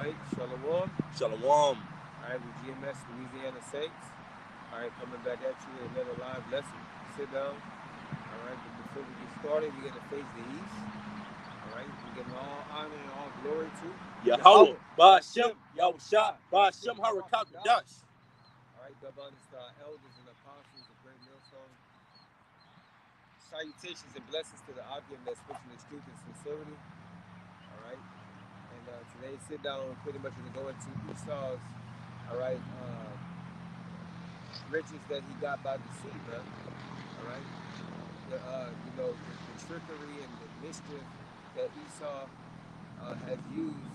right, Shalom. Shalom. All right, we GMS Louisiana Saints. All right, coming back at you with another live lesson. Sit down. All right, but before we get started, we're gonna face the east. All right, we give all honor and all glory to Yahweh, Yahweh, Ba'ashem, Bashem, Yahusha, Yahushua, Ba'ashem Bashem, Harakadash. Harakakadash. All right, double honors to our elders and apostles of Great Millstone. Salutations and blessings to the Akim that speaks in the truth and sincerity. All right, and today's sit down pretty much going to go into Esau's. All right. Riches that he got by deceit, man. All right, the trickery and the mischief that Esau has used,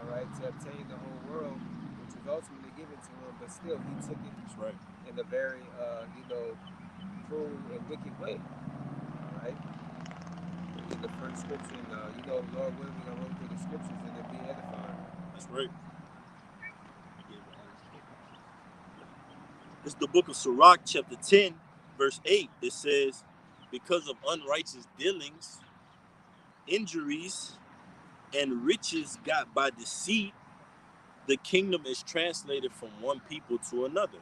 all right, to obtain the whole world, which was ultimately given to him, but still he took it That's right. in a very, cruel and wicked way. All right. In the first scripture, and Lord willing, we're gonna run through the scriptures and it be edifying. That's right. It's the book of Sirach, chapter 10, verse 8. It says, because of unrighteous dealings, injuries, and riches got by deceit, the kingdom is translated from one people to another.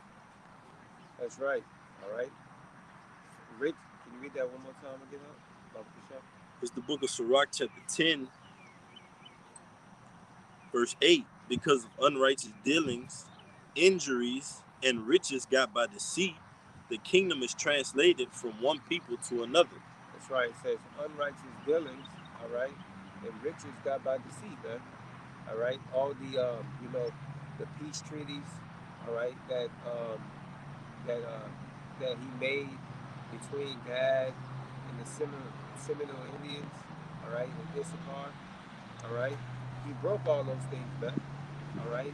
That's right. All right. Rich, can you read that one more time again? It's the book of Sirach, chapter 10, verse 8. Because of unrighteous dealings, injuries, and riches got by deceit, the kingdom is translated from one people to another. That's right. It says unrighteous dealings, all right, and riches got by deceit, man. All right. All the peace treaties, all right, that that he made between Gad and the Seminole Indians, all right, and Issachar, all right. He broke all those things, man. All right.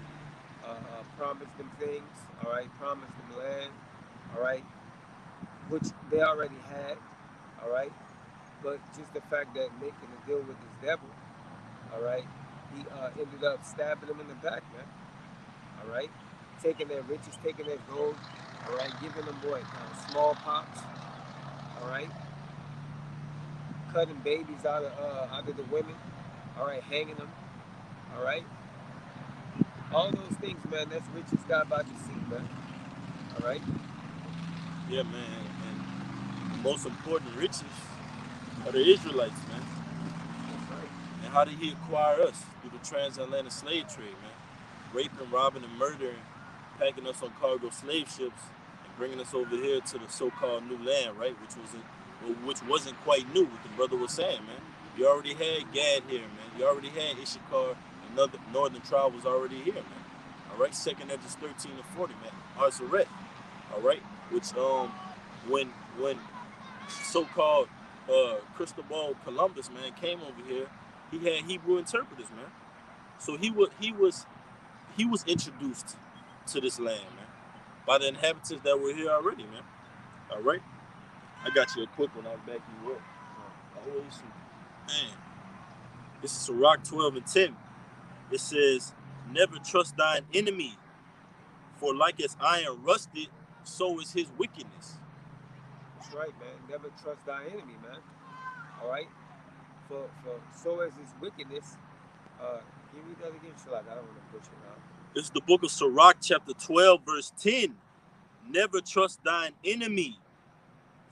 Promised them things, all right. Promised them land, all right, which they already had, all right. But just the fact that making a deal with this devil, all right, he ended up stabbing him in the back, man. All right, taking their riches, taking their gold, all right, giving them what smallpox, all right, cutting babies out of the women, all right, hanging them, all right. All those things, man. That's riches God by deceit, man. All right. Yeah, man. And the most important riches are the Israelites, man. That's right. And how did he acquire us? Through the transatlantic slave trade, man. Raping, robbing, and murdering, packing us on cargo slave ships, and bringing us over here to the so-called new land, right? Which wasn't quite new. What the brother was saying, man. You already had Gad here, man. You already had Issachar. Another northern tribe was already here, man. All right, second Edges 13 and 40, man. Arzaret, all right. Which when so-called Cristobal Columbus, man, came over here, he had Hebrew interpreters, man. So he was introduced to this land, man, by the inhabitants that were here already, man. All right, I got you a quick one. I'll back you up. Always, man. This is Sirach 12 and 10. It says, "Never trust thine enemy, for like as iron rusted, so is his wickedness." That's right, man. Never trust thy enemy, man. All right. For so is his wickedness. Can you read that again, Shalak? I don't want to butcher it out. This is the book of Sirach, chapter 12, verse 10. "Never trust thine enemy,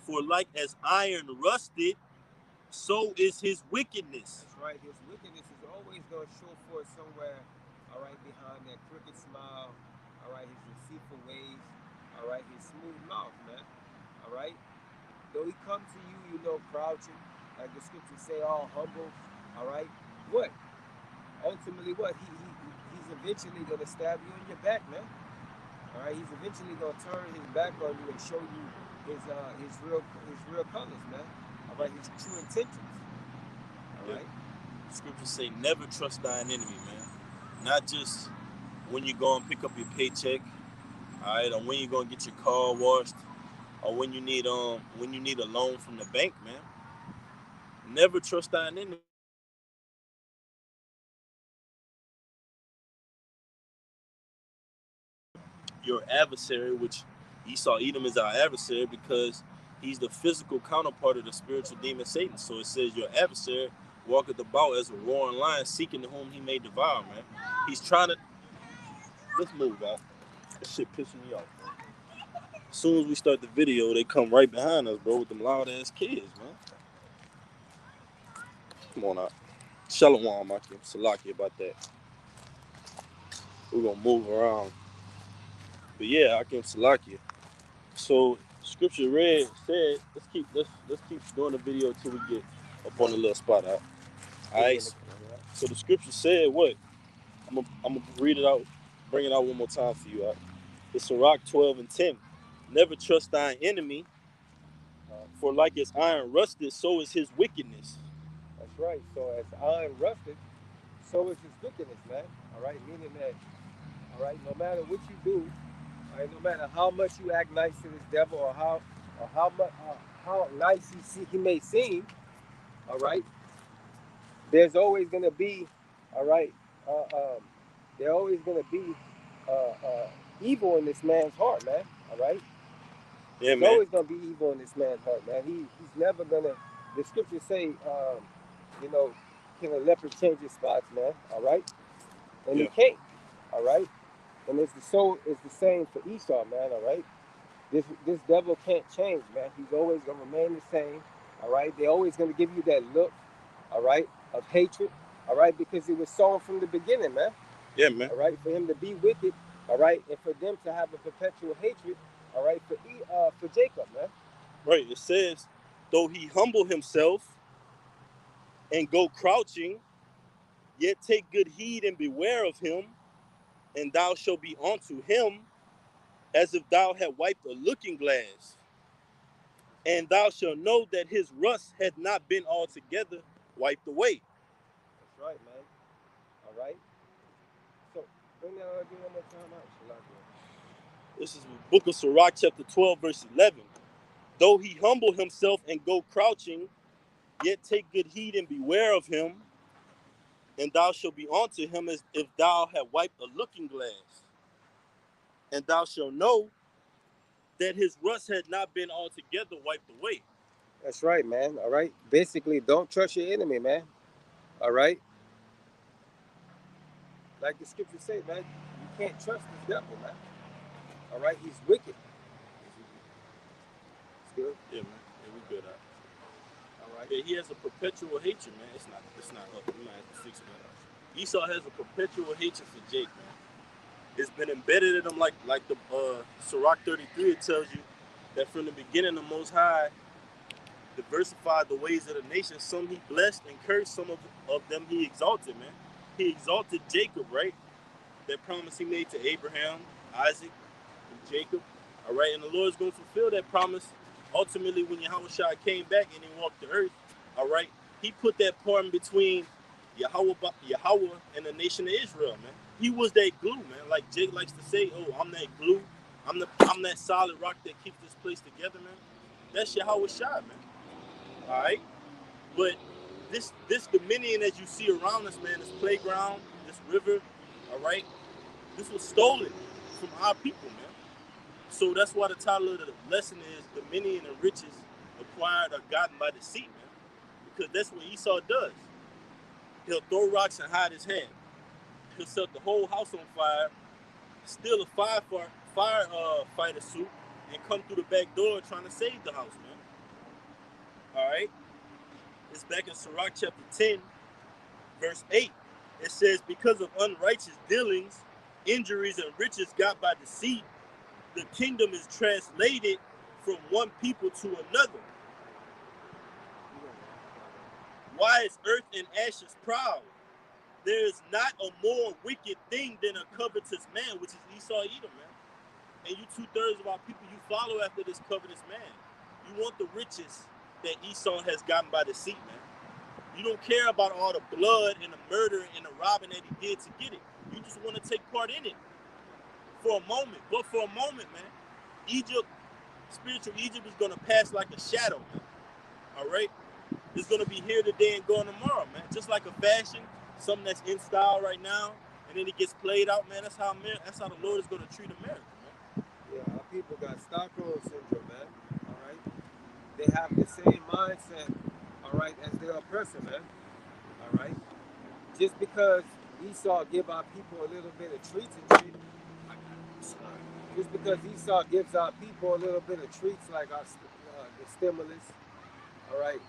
for like as iron rusted, so is his wickedness." That's right. His wickedness is always going to show forth somewhere, all right, behind that crooked smile, all right, his deceitful ways, all right, his smooth mouth, man. All right. Though he come to you, crouching, like the scriptures say, all humble, all right. What? Ultimately, what? He's eventually going to stab you in your back, man. All right. He's eventually going to turn his back on you and show you his real colors, man. All right. His true intentions. All right. Scriptures say, never trust thine enemy, man. Not just when you go and pick up your paycheck, all right, or when you're gonna get your car washed, or when you need a loan from the bank, man. Never trust thine enemy. Your adversary, which Esau Edom is our adversary because he's the physical counterpart of the spiritual demon Satan. So it says your adversary, walketh about as a roaring lion, seeking to whom he may devour, man. He's trying to. Let's move, guys. This shit pissing me off, bro. As soon as we start the video, they come right behind us, bro, with them loud ass kids, man. Come on out. Shalom, Akim. Salaki about that. We're gonna move around. But yeah, Akim Salaki. So scripture read said, let's keep doing the video till we get up on the little spot out. Alright. So the scripture said what? I'm gonna read it out, bring it out one more time for you. Right? It's Sirach 12:10. Never trust thine enemy, for like as iron rusted, so is his wickedness. That's right. So as iron rusted, so is his wickedness, man. All right, meaning that, all right, no matter what you do, all right, no matter how much you act nice to this devil, or how much, how nice he may seem, all right, there's always gonna be, all right, uh, um, there's always gonna be evil in this man's heart, man. All right, Yeah, there's man. always gonna be evil in this man's heart, man. He's never gonna. The scriptures say, you know, can a leopard change his spots, man? All right, and Yeah. he can't. All right, and it's the same for Esau, man. All right, this devil can't change, man. He's always gonna remain the same. All right, they're always gonna give you that look, all right, of hatred, all right, because it was sown from the beginning, man. Yeah, man. All right, for him to be wicked, all right, and for them to have a perpetual hatred, all right, for Jacob, man. Right. It says, though he humble himself and go crouching, yet take good heed and beware of him, and thou shalt be unto him as if thou had wiped a looking glass. And thou shalt know that his rust had not been altogether wiped away. That's right, man. All right. So bring that again one more time out, Shalakia. This is the book of Sirach, chapter 12, verse 11. Though he humble himself and go crouching, yet take good heed and beware of him, and thou shalt be unto him as if thou had wiped a looking glass. And thou shalt know that his rust had not been altogether wiped away. That's right, man. All right. Basically, don't trust your enemy, man. All right. Like the scriptures say, man, you can't trust this devil, man. All right. He's wicked. Still. Yeah, man. Yeah, we good. All right. Yeah, he has a perpetual hatred, man. It's not up. We might have to fix it, man. Esau has a perpetual hatred for Jake, man. It's been embedded in him like the Sirach 33. It tells you that from the beginning, the Most High diversified the ways of the nation. Some he blessed and cursed. Some of them he exalted, man. He exalted Jacob, right? That promise he made to Abraham, Isaac, and Jacob. All right, and the Lord is going to fulfill that promise ultimately when Yahushua came back and he walked the earth. All right, he put that part in between Yahweh and the nation of Israel, man. He was that glue, man. Like Jake likes to say, "Oh, I'm that glue. I'm that solid rock that keeps this place together, man." That's Yahushua, man. All right, but this dominion as you see around us, man, this playground, this river, all right, this was stolen from our people, man. So that's why the title of the lesson is Dominion and Riches Acquired or Gotten by Deceit, man. Because that's what Esau does. He'll throw rocks and hide his hand. He'll set the whole house on fire, steal a firefighter suit, and come through the back door trying to save the house, man. All right? It's back in Sirach chapter 10, verse 8. It says, because of unrighteous dealings, injuries, and riches got by deceit, the kingdom is translated from one people to another. Why is earth and ashes proud? There is not a more wicked thing than a covetous man, which is Esau Edom, man. And you 2/3 of our people, you follow after this covetous man. You want the riches that Esau has gotten by deceit, man. You don't care about all the blood and the murder and the robbing that he did to get it. You just want to take part in it for a moment. But for a moment, man, Egypt, spiritual Egypt is going to pass like a shadow, man. All right? It's going to be here today and gone tomorrow, man. Just like a fashion, something that's in style right now, and then it gets played out, man. That's how the Lord is going to treat America, man. Yeah, our people got Stockholm syndrome, man. All right. They have the same mindset, all right, as their oppressor, man. All right. Just because Esau give our people a little bit of treats and shit, just because Esau gives our people a little bit of treats like our the stimulus, all right,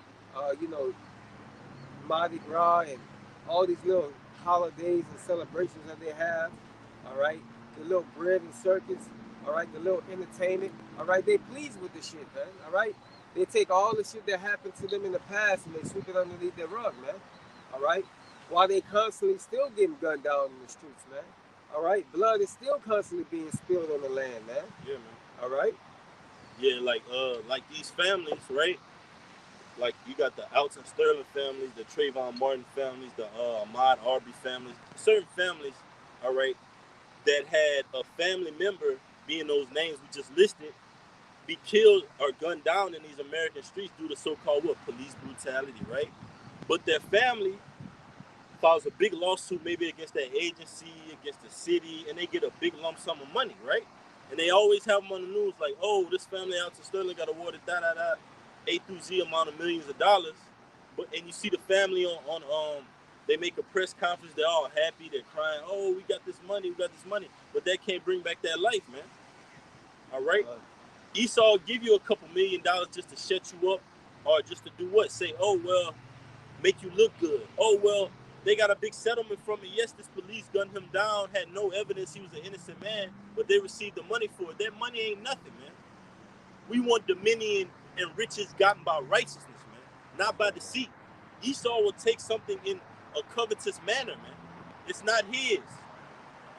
you know, Mardi Gras and all these little holidays and celebrations that they have, all right, the little bread and circus, all right, the little entertainment, all right, they pleased with the shit, man, all right. They take all the shit that happened to them in the past and they sweep it underneath their rug, man, all right, while they constantly still getting gunned down in the streets, man, all right. Blood is still constantly being spilled on the land, man, Yeah, man. all right. Yeah, like these families, right? Like you got the Alton Sterling families, the Trayvon Martin families, the Ahmaud Arbery families, certain families, all right, that had a family member being those names we just listed be killed or gunned down in these American streets due to so-called what police brutality, right? But their family files a big lawsuit maybe against that agency, against the city, and they get a big lump sum of money, right? And they always have them on the news like, oh, this family out to Sterling got awarded A through Z amount of millions of dollars. But and you see the family on they make a press conference, they're all happy, they're crying, oh, we got this money, we got this money. But that can't bring back that life, man. All right? Uh, Esau will give you a couple $1 million just to shut you up or just to do what? Say, oh, well, make you look good. Oh, well, they got a big settlement from it. Yes, this police gunned him down, had no evidence he was an innocent man, but they received the money for it. That money ain't nothing, man. We want dominion and riches gotten by righteousness, man, not by deceit. Esau will take something in a covetous manner, man. It's not his,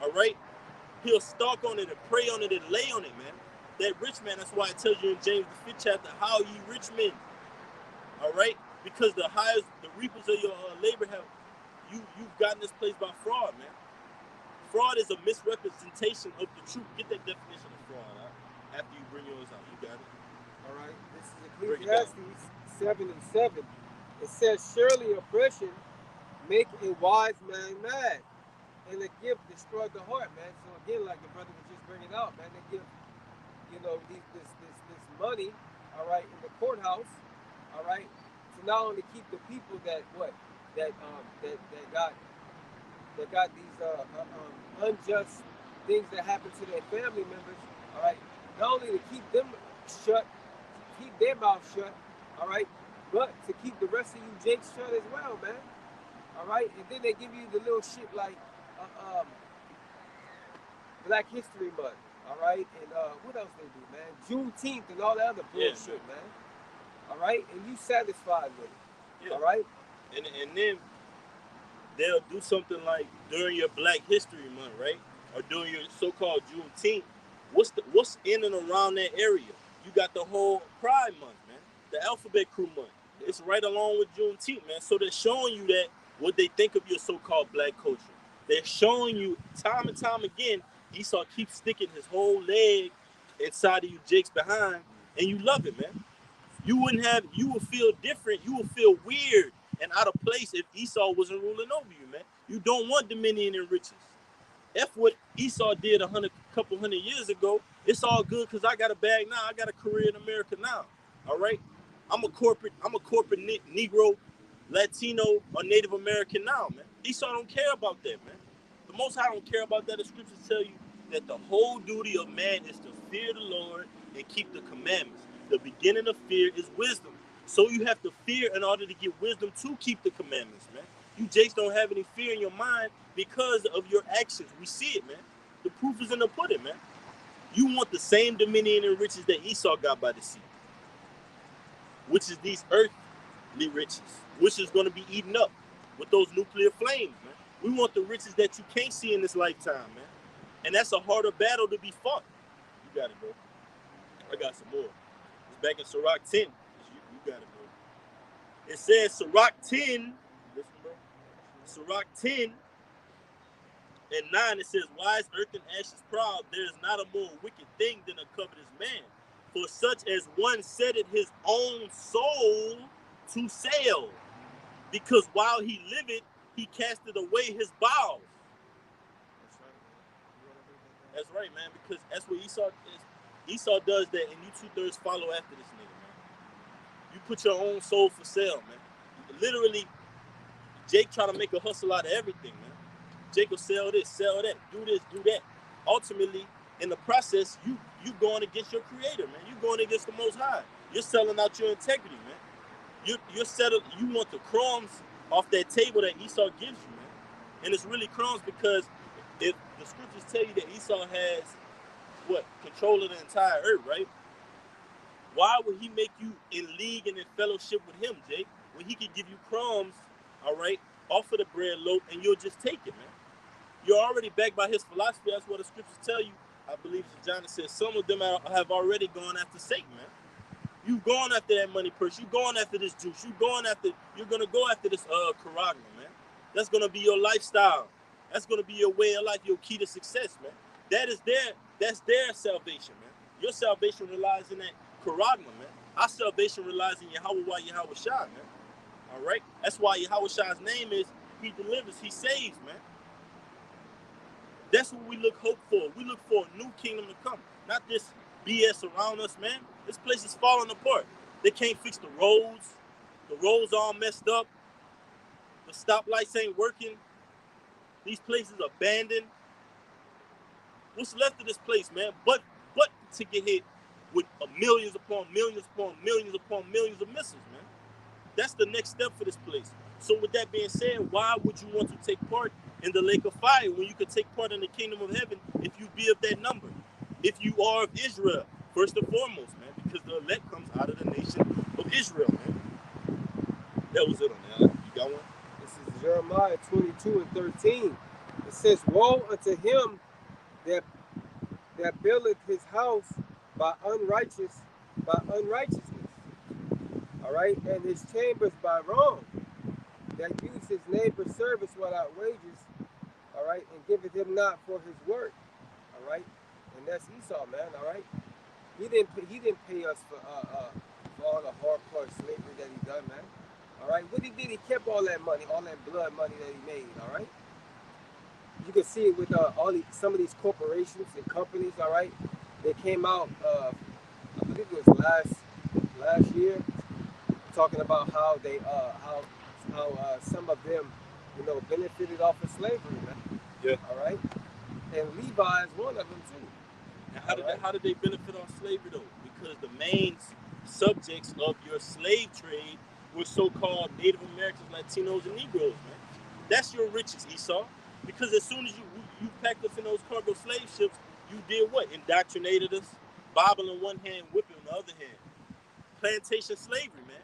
all right? He'll stalk on it and prey on it and lay on it, man. That rich man, that's why it tells you in James the 5th chapter, how ye rich men, all right? Because the highest, the reapers of your labor have, you've gotten this place by fraud, man. Fraud is a misrepresentation of the truth. Get that definition of fraud out after you bring yours out. You got it? all right. This is Ecclesiastes 7:7. It says, surely oppression make a wise man mad, and a gift destroy the heart, man. So again, like the brother was just bringing out, man, they give, you know, this money, all right, in the courthouse, all right, to not only keep the people that what that got these unjust things that happen to their family members, all right, not only to keep them shut, keep their mouth shut, all right, but to keep the rest of you jakes shut as well, man. All right, and then they give you the little shit like uh, um, Black History Month, all right, and what else they do, man? Juneteenth and all that other Yeah, bullshit, man. All right, and you satisfied with it, yeah. all right? And then they'll do something like during your Black History Month, right? Or during your so-called Juneteenth. What's in and around that area? You got the whole Pride Month, man. The Alphabet Crew Month. It's right along with Juneteenth, man. So they're showing you that what they think of your so-called black culture. They're showing you time and time again. Esau keeps sticking his whole leg inside of you, Jake's behind, and you love it, man. You would feel different. You would feel weird and out of place if Esau wasn't ruling over you, man. You don't want dominion and riches. F what Esau did couple hundred years ago. It's all good because I got a bag now. I got a career in America now. All right. I'm a corporate Negro, Latino, or Native American now, man. Esau don't care about that, man. The Most High don't care about that. The scriptures tell you that the whole duty of man is to fear the Lord and keep the commandments. The beginning of fear is wisdom. So you have to fear in order to get wisdom to keep the commandments, man. You just don't have any fear in your mind because of your actions. We see it, man. The proof is in the pudding, man. You want the same dominion and riches that Esau got by the sea, which is these earthly riches, which is going to be eaten up with those nuclear flames, man. We want the riches that you can't see in this lifetime, man. And that's a harder battle to be fought. You got it, bro. I got some more. It's back in Sirach 10. You got it, bro. It says Sirach 10. Listen, bro. Sirach 10 and 9, it says, wise earth and ashes proud, there is not a more wicked thing than a covetous man. For such as one setteth his own soul to sale, because while he liveth, he casteth away his bowels. That's right, man, because that's what Esau is. Esau does that, and you two-thirds follow after this nigga, man. You put your own soul for sale, man. Literally, Jake trying to make a hustle out of everything, man. Jake will sell this, sell that, do this, do that. Ultimately, in the process, you going against your creator, man. You going against the Most High. You're selling out your integrity, man. You're settled. You want the crumbs off that table that Esau gives you, man. And it's really crumbs because if the scriptures tell you that Esau has what control of the entire earth, right? Why would he make you in league and in fellowship with him, Jake, when he could give you crumbs, all right, off of the bread loaf, and you'll just take it, man? You're already backed by his philosophy. That's what the scriptures tell you. I believe John says some of them have already gone after Satan, man. You going after that money purse. You going after this juice. You're gonna go after this charagma, man. That's gonna be your lifestyle. That's gonna be your way of life, your key to success, man. That's their salvation, man. Your salvation relies in that charagma, man. Our salvation relies in Yahweh Shai, man. All right? That's why Yahweh Shai's name is He delivers, He saves, man. That's what we hope for. We look for a new kingdom to come, not this BS around us, man. This place is falling apart. They can't fix the roads. The roads all messed up. The stoplights ain't working. These places abandoned. What's left of this place, man? But to get hit with millions upon millions upon millions upon millions of missiles, man. That's the next step for this place. So with that being said, why would you want to take part in the lake of fire when you could take part in the kingdom of heaven if you be of that number? If you are of Israel, first and foremost, man, because the elect comes out of the nation of Israel, man. That was it on that. You got one? This is Jeremiah 22 and 13. It says, woe unto him that buildeth his house by unrighteousness. All right, and his chambers by wrong, that use his neighbor's service without wages, all right, and giveth him not for his work, all right, and that's Esau, man, all right. He didn't pay us for all the hardcore slavery that he done, man, all right. What he did, he kept all that money, all that blood money that he made, all right. You can see it with some of these corporations and companies, all right. They came out, I believe it was last year, talking about how they how some of them, benefited off of slavery, man. Yeah. All right, and Levi is one of them too. And how did they benefit off slavery though? Because the main subjects of your slave trade were so-called Native Americans, Latinos, and Negroes, man. That's your riches, Esau. Because as soon as you packed us in those cargo slave ships, you did what? Indoctrinated us, Bible in one hand, whipping in the other hand. Plantation slavery, man.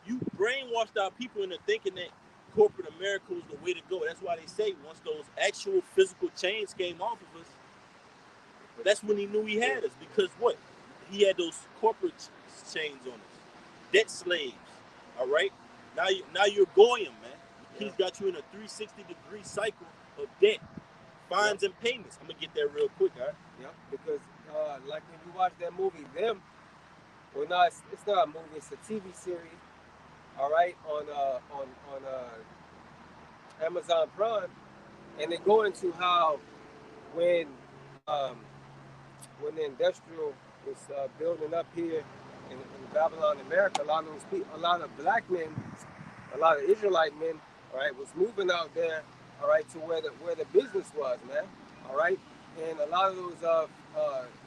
You brainwashed our people into thinking that corporate America was the way to go. That's why they say once those actual physical chains came off of us, that's when he knew he had us. Because what? He had those corporate chains on us. Debt slaves. All right? Now you're Goyim, man. He's got you in a 360-degree cycle of debt, fines, and payments. I'm going to get that real quick, all right? Yeah, because like when you watch that movie, no, it's not a movie, it's a TV series, all right, on Amazon Prime, and they go into how when um, when the industrial was building up here in Babylon, America, a lot of black men, a lot of Israelite men, all right, was moving out there, all right, to where the business was, man, all right, and a lot of those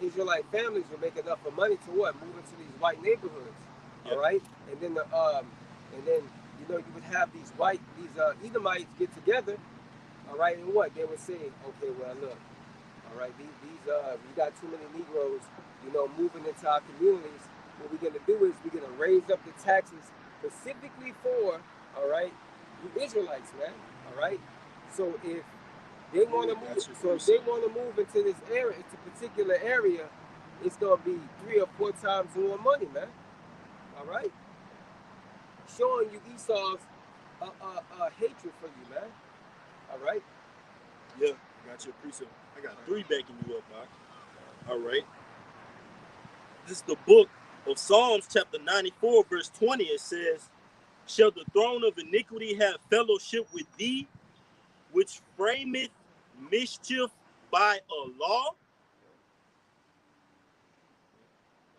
Israelite families were making enough of money to what, move into these white neighborhoods, all right, and then you would have these Edomites get together, all right, and what they would say, okay, well look. All right, we got too many Negroes, moving into our communities. What we're gonna do is we're gonna raise up the taxes specifically for, all right, you Israelites, man. All right. So if they want to move into this area, into a particular area, it's gonna be 3 or 4 times more money, man. All right. Showing you Esau's hatred for you, man. All right. Yeah, I got your precept. I got 3 backing you up, Doc. All right. This is the book of Psalms, chapter 94, verse 20. It says, shall the throne of iniquity have fellowship with thee, which frameth mischief by a law?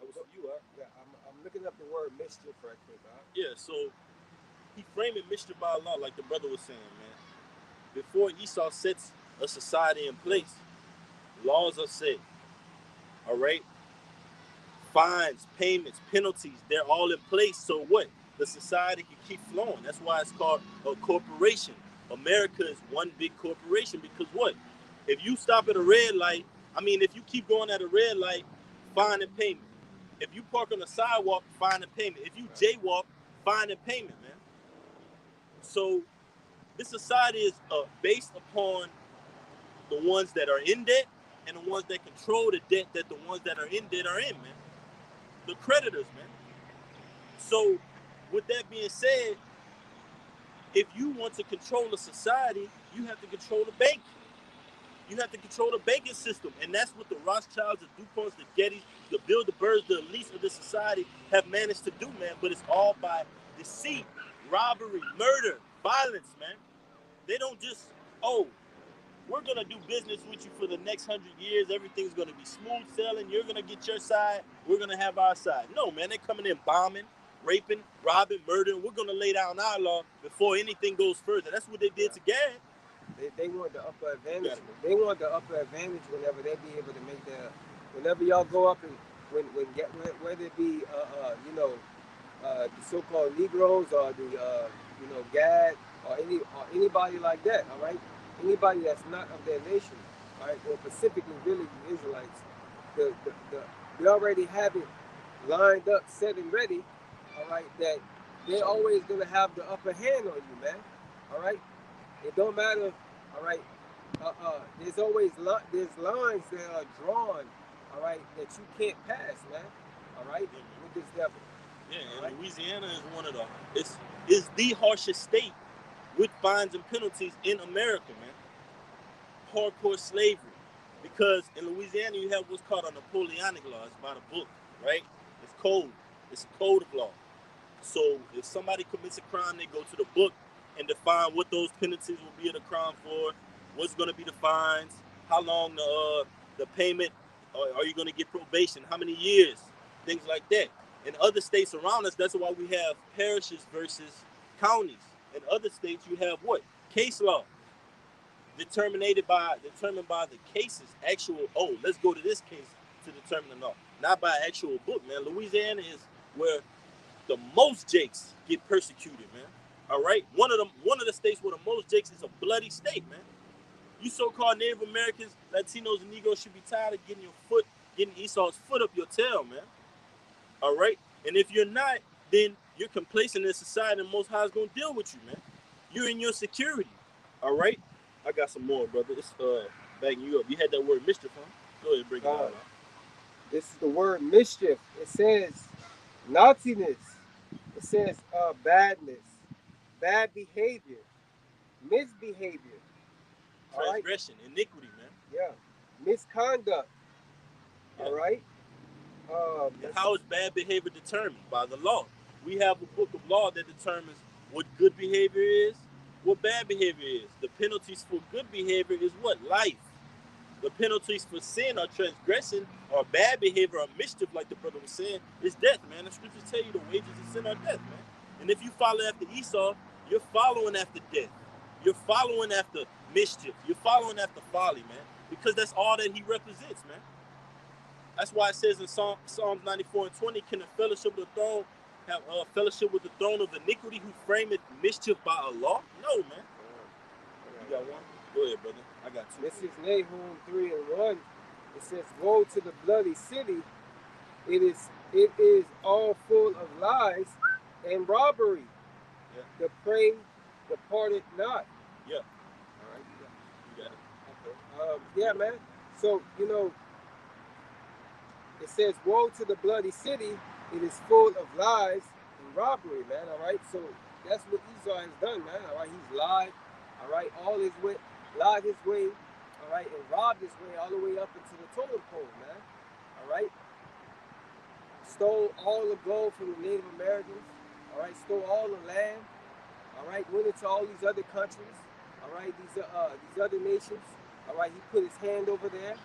That was for you, huh? Yeah, I'm looking up the word mischief right quick, huh? Yeah, so he framing mischief by Allah, like the brother was saying, man. Before Esau sets a society in place, laws are set. All right, fines, payments, penalties, they're all in place. So what? The society can keep flowing. That's why it's called a corporation. America is one big corporation because what? If you stop at a red light, if you keep going at a red light, fine and payment. If you park on the sidewalk, fine and payment. If you jaywalk, fine and payment, man. So this society is based upon the ones that are in debt and the ones that control the debt that the ones that are in debt are in, man. The creditors, man. So, with that being said, if you want to control a society, you have to control the bank. You have to control the banking system. And that's what the Rothschilds, the DuPonts, the Gettys, the Bilderbergs, the elites of this society have managed to do, man. But it's all by deceit, robbery, murder, violence, man. They don't just, oh, we're going to do business with you for the next 100 years. Everything's going to be smooth sailing. You're going to get your side. We're going to have our side. No, man, they're coming in bombing, raping, robbing, murdering. We're going to lay down our law before anything goes further. That's what they did to Gad. They want the upper advantage. They want the upper advantage whenever they be able to make their. Whenever y'all go up and whether it be the so-called Negroes or the Gad or anybody like that. All right, anybody that's not of their nation. All right, or specifically really the Israelites. We already have it lined up, set and ready. All right, that they're always gonna have the upper hand on you, man. All right. It don't matter, all right. There's always there's lines that are drawn, all right, that you can't pass, man. All right, with this devil. Yeah, and right? Louisiana is one of the is the harshest state with fines and penalties in America, man. Hardcore slavery, because in Louisiana you have what's called a Napoleonic law. It's by the book, right? It's code. It's a code of law. So if somebody commits a crime, they go to the book and define what those penalties will be in the crime for, what's going to be the fines, how long the payment, are you going to get probation, how many years, things like that. In other states around us, that's why we have parishes versus counties. In other states, you have what? Case law, determined by the cases. Actual, let's go to this case to determine the law, not by actual book, man. Louisiana is where the most Jakes get persecuted, man. All right, one of the states where the most Jakes is a bloody state, man. You so-called Native Americans, Latinos, and Negroes should be tired of getting Esau's foot up your tail, man. All right, and if you're not, then you're complacent in society, and Most High is gonna deal with you, man. You're in your security. All right, I got some more, brother. It's backing you up. You had that word mischief, huh? Go ahead and break it down. This is the word mischief. It says naughtiness. It says badness, bad behavior, misbehavior, transgression, right? Iniquity, man. Yeah, misconduct. Yeah. All right. And how is bad behavior determined? By the law. We have a book of law that determines what good behavior is, what bad behavior is. The penalties for good behavior is what? Life. The penalties for sin or transgression or bad behavior or mischief, like the brother was saying, is death, man. The scriptures tell you the wages of sin are death, man. And if you follow after Esau, you're following after death. You're following after mischief. You're following after folly, man. Because that's all that he represents, man. That's why it says in Psalms 94 and 20, can the fellowship of the throne have fellowship with the throne of iniquity who frameth mischief by Allah? No, man. You got one? Go ahead, brother. I got two. This is Nahum 3:1. It says, woe to the bloody city. It is all full of lies and robbery. Yeah. The prey departed not. Yeah. All right. You got it. Okay. Yeah, man. So, it says, woe to the bloody city. It is full of lies and robbery, man. All right. So that's what Esau has done, man. All right. He's lied. All right. Lied his way. All right. And robbed his way all the way up into the totem pole, man. All right. Stole all the gold from the Native Americans. All right. Stole all the land. All right. Went into all these other countries. All right. These other nations. All right. He put his hand over there.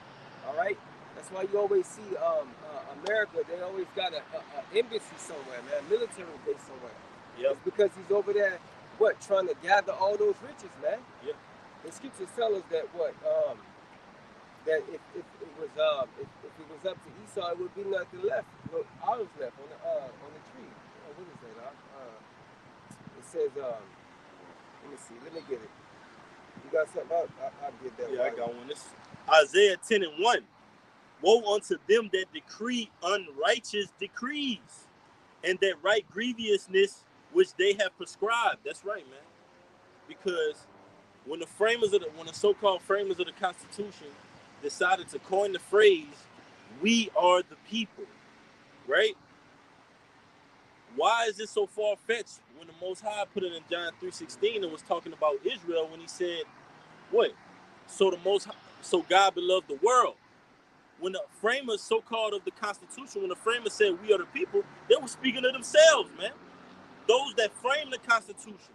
All right. That's why you always see America. They always got an embassy somewhere, man, a military base somewhere. Yep. It's because he's over there, what, trying to gather all those riches, man. Yep. The scriptures tell us that what, that if it was up to Esau, it would be nothing left, no olives left on the tree. What is that? It says, let me see, let me get it. You got something? I'll get that. Yeah, I got one. This Isaiah 10:1. Woe unto them that decree unrighteous decrees, and that write grievousness which they have prescribed. That's right, man. Because when the so-called framers of the Constitution decided to coin the phrase, "We are the people," right? Why is this so far-fetched when the Most High put it in John 3:16 and was talking about Israel when he said, what? So God beloved the world. When the framers, so-called, of the Constitution, when the framers said we are the people, they were speaking of themselves, man. Those that frame the Constitution,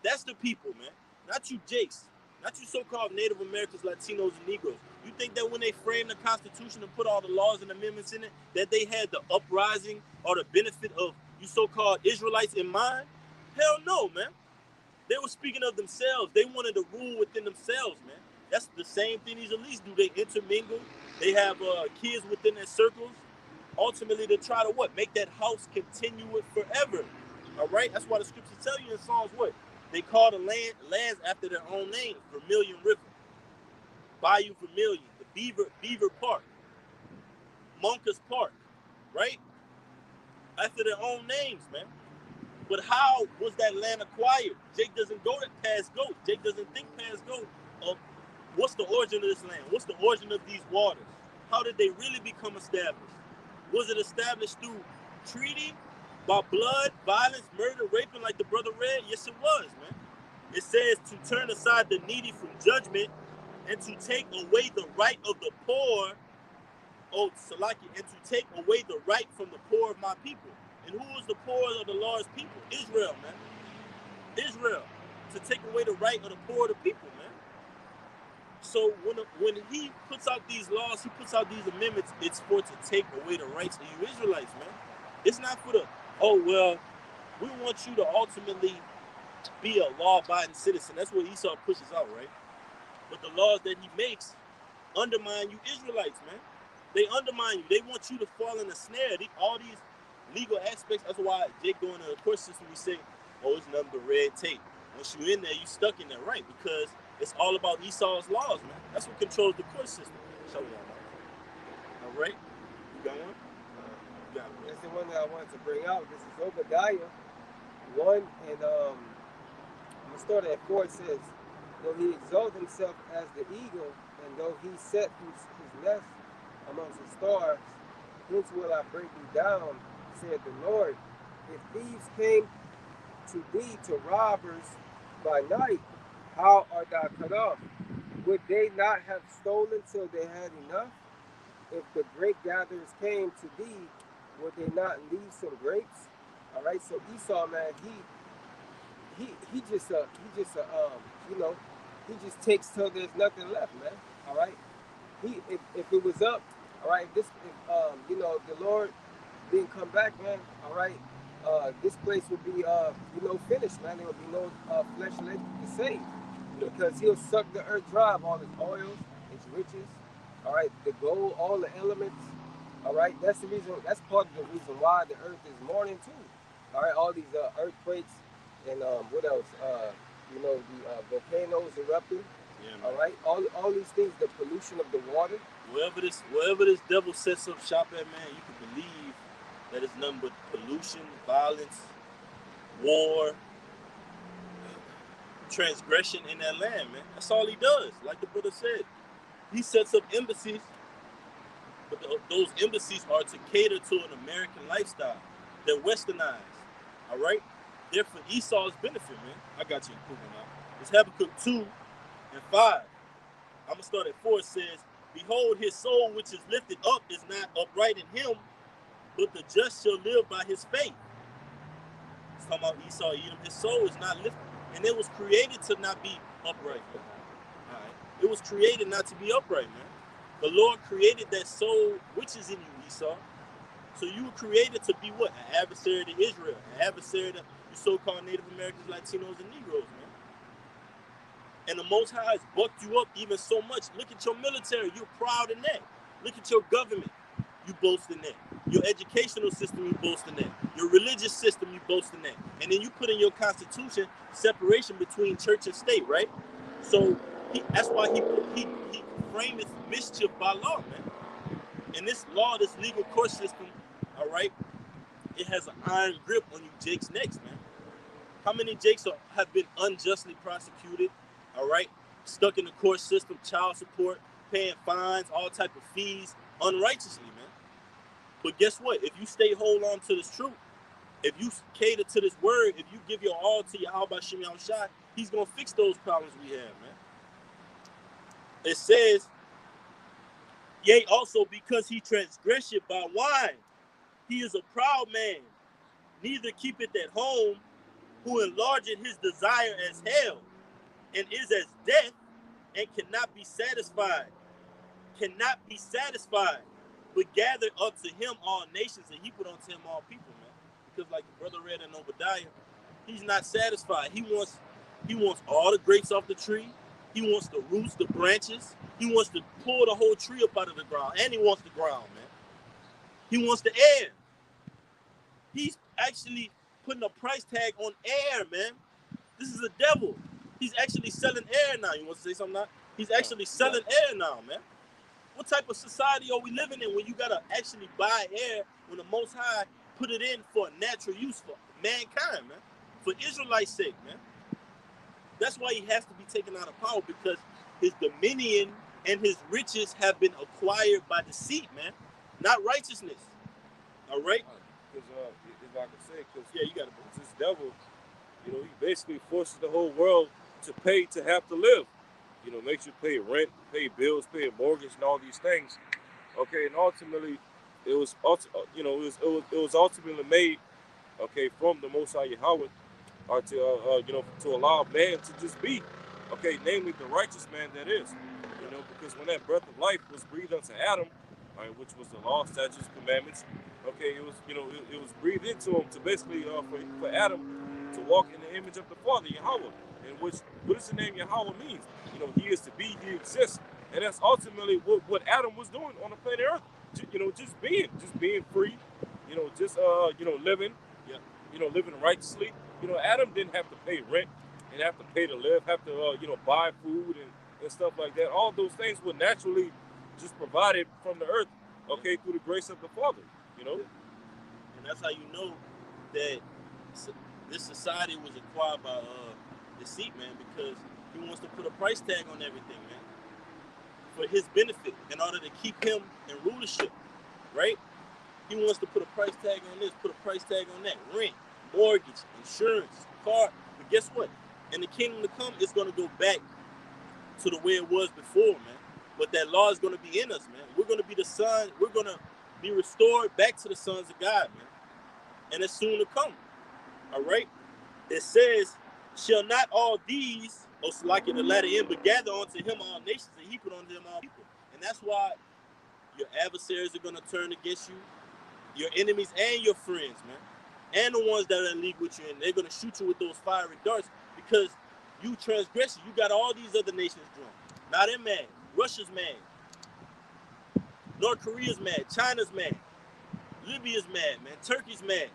that's the people, man. Not you Jakes, not you so-called Native Americans, Latinos, and Negroes. You think that when they framed the Constitution and put all the laws and amendments in it, that they had the uprising or the benefit of you so-called Israelites in mind? Hell no, man. They were speaking of themselves. They wanted to rule within themselves, man. That's the same thing these elites do. They intermingle. They have kids within their circles. Ultimately, they try to what? Make that house continue it forever. All right? That's why the scriptures tell you in Psalms what? They call the lands after their own name. Vermilion River, Bayou Vermilion, the Beaver Park, Monkus Park, right? After their own names, man. But how was that land acquired? Jake doesn't go past go. Jake doesn't think past go of what's the origin of this land? What's the origin of these waters? How did they really become established? Was it established through treaty, by blood, violence, murder, raping, like the brother read? Yes, it was, man. It says to turn aside the needy from judgment and to take away the right of the poor, oh, Salaki, and to take away the right from the poor of my people. And who is the poor of the Lord's people? Israel, man. Israel. To take away the right of the poor of the people, man. So when he puts out these laws, he puts out these amendments, it's for to take away the rights of you Israelites, man. It's not for the, oh, well, we want you to ultimately be a law-abiding citizen. That's what Esau pushes out, right? But the laws that he makes undermine you Israelites, man. They undermine you. They want you to fall in a snare. All these legal aspects. That's why Jake going to the court system, we say, oh, it's nothing but red tape. Once you're in there, you stuck in there, right? Because it's all about Esau's laws, man. That's what controls the court system. Show you that, man. All right? You got one? You got one. That's the one that I wanted to bring out. This is Obadiah 1, and I'm going to start at 4. It says, though he exalt himself as the eagle, and though he set his nest amongst the stars, hence will I break thee down, said the Lord. If thieves came to thee, to robbers by night, how art thou cut off? Would they not have stolen till they had enough? If the grape gatherers came to thee, would they not leave some grapes? All right, so Esau, man, he just you know, he just takes till there's nothing left, man. All right, if it was up, all right, if you know, the Lord didn't come back, man, all right, this place would be finished, man. There would be no flesh left to save, because he'll suck the earth dry of all its oils, its riches, all right, the gold, all the elements, all right. That's the reason. That's part of the reason why the earth is mourning too. All right, all these earthquakes and what else? The volcanoes erupting. Yeah, man. All right, all these things, the pollution of the water. Wherever this devil sets up shop at, man, you can believe that it's nothing but pollution, violence, war, transgression in that land, man. That's all he does. Like the brother said, he sets up embassies, but those embassies are to cater to an American lifestyle. They're westernized, all right? They're for Esau's benefit, man. I got you in Google now. It's Habakkuk 2 and 5. I'm going to start at 4. It says, behold, his soul which is lifted up is not upright in him, but the just shall live by his faith. It's talking about Esau, Edom. His soul is not lifted. And it was created to not be upright. All right. It was created not to be upright, man. The Lord created that soul which is in you, Esau. So you were created to be what? An adversary to Israel. An adversary to, you you so-called Native Americans, Latinos, and Negroes, man. And the Most High has bucked you up even so much. Look at your military. You're proud in that. Look at your government. You boast in that. Your educational system, you boast in that. Your religious system, you boast in that. And then you put in your constitution separation between church and state, right? So that's why he frameth mischief by law, man. And this law, this legal court system, all right, it has an iron grip on you Jake's necks, man. How many Jakes have been unjustly prosecuted, all right, stuck in the court system, child support, paying fines, all type of fees, unrighteously, man. But guess what? If you stay hold on to this truth, if you cater to this word, if you give your all to Yahweh Shem Yahushua, he's going to fix those problems we have, man. It says, yea, also because he transgressed by wine, he is a proud man, neither keepeth at home, who enlargeth his desire as hell, and is as death, and cannot be satisfied, but gather unto him all nations, and he put unto him all people, man. Because like the brother read in Obadiah, he's not satisfied. He wants all the grapes off the tree. He wants the roots, the branches. He wants to pull the whole tree up out of the ground, and he wants the ground, man. He wants the air. He's actually putting a price tag on air, man. This is a devil. He's actually selling air now. You want to say something now? He's actually selling air now, man. What type of society are we living in when you got to actually buy air when the Most High put it in for natural use for mankind, man? For Israelites' sake, man. That's why he has to be taken out of power, because his dominion and his riches have been acquired by deceit, man. Not righteousness. All right? Because if I could say, because yeah, you got to. This devil, you know, he basically forces the whole world to pay to have to live. You know, makes you pay rent, pay bills, pay a mortgage, and all these things. Okay, and ultimately, it was ultimately made, okay, from the Most High Yahweh, or to allow man to just be, okay, namely the righteous man that is. You know, because when that breath of life was breathed unto Adam, right, which was the law, statutes, commandments, okay, it was, it was breathed into him to basically for Adam to walk in the image of the Father, Yahweh. And what does the name Yahweh means? You know, he is to be, he exists. And that's ultimately what Adam was doing on the planet Earth. Just being free, living, living righteously. You know, Adam didn't have to pay rent and have to pay to live, have to, buy food and stuff like that. All those things were naturally just provided from the earth, okay, through the grace of the Father, you know. And that's how you know that this society was acquired by deceit, man, because he wants to put a price tag on everything, man, for his benefit, in order to keep him in rulership, right? He wants to put a price tag on this, put a price tag on that, rent, mortgage, insurance, car. But guess what? In the kingdom to come, it's going to go back to the way it was before, man. But that law is going to be in us, man. We're going to be the son. We're going to be restored back to the sons of God, man. And it's soon to come. All right? It says, shall not all these, like in the latter end, but gather unto him all nations, and he put unto him all people. And that's why your adversaries are going to turn against you, your enemies and your friends, man. And the ones that are in league with you, and they're going to shoot you with those fiery darts because you transgress. You got all these other nations drunk. Now they're mad. Russia's mad. North Korea's mad. China's mad. Libya's mad, man. Turkey's mad.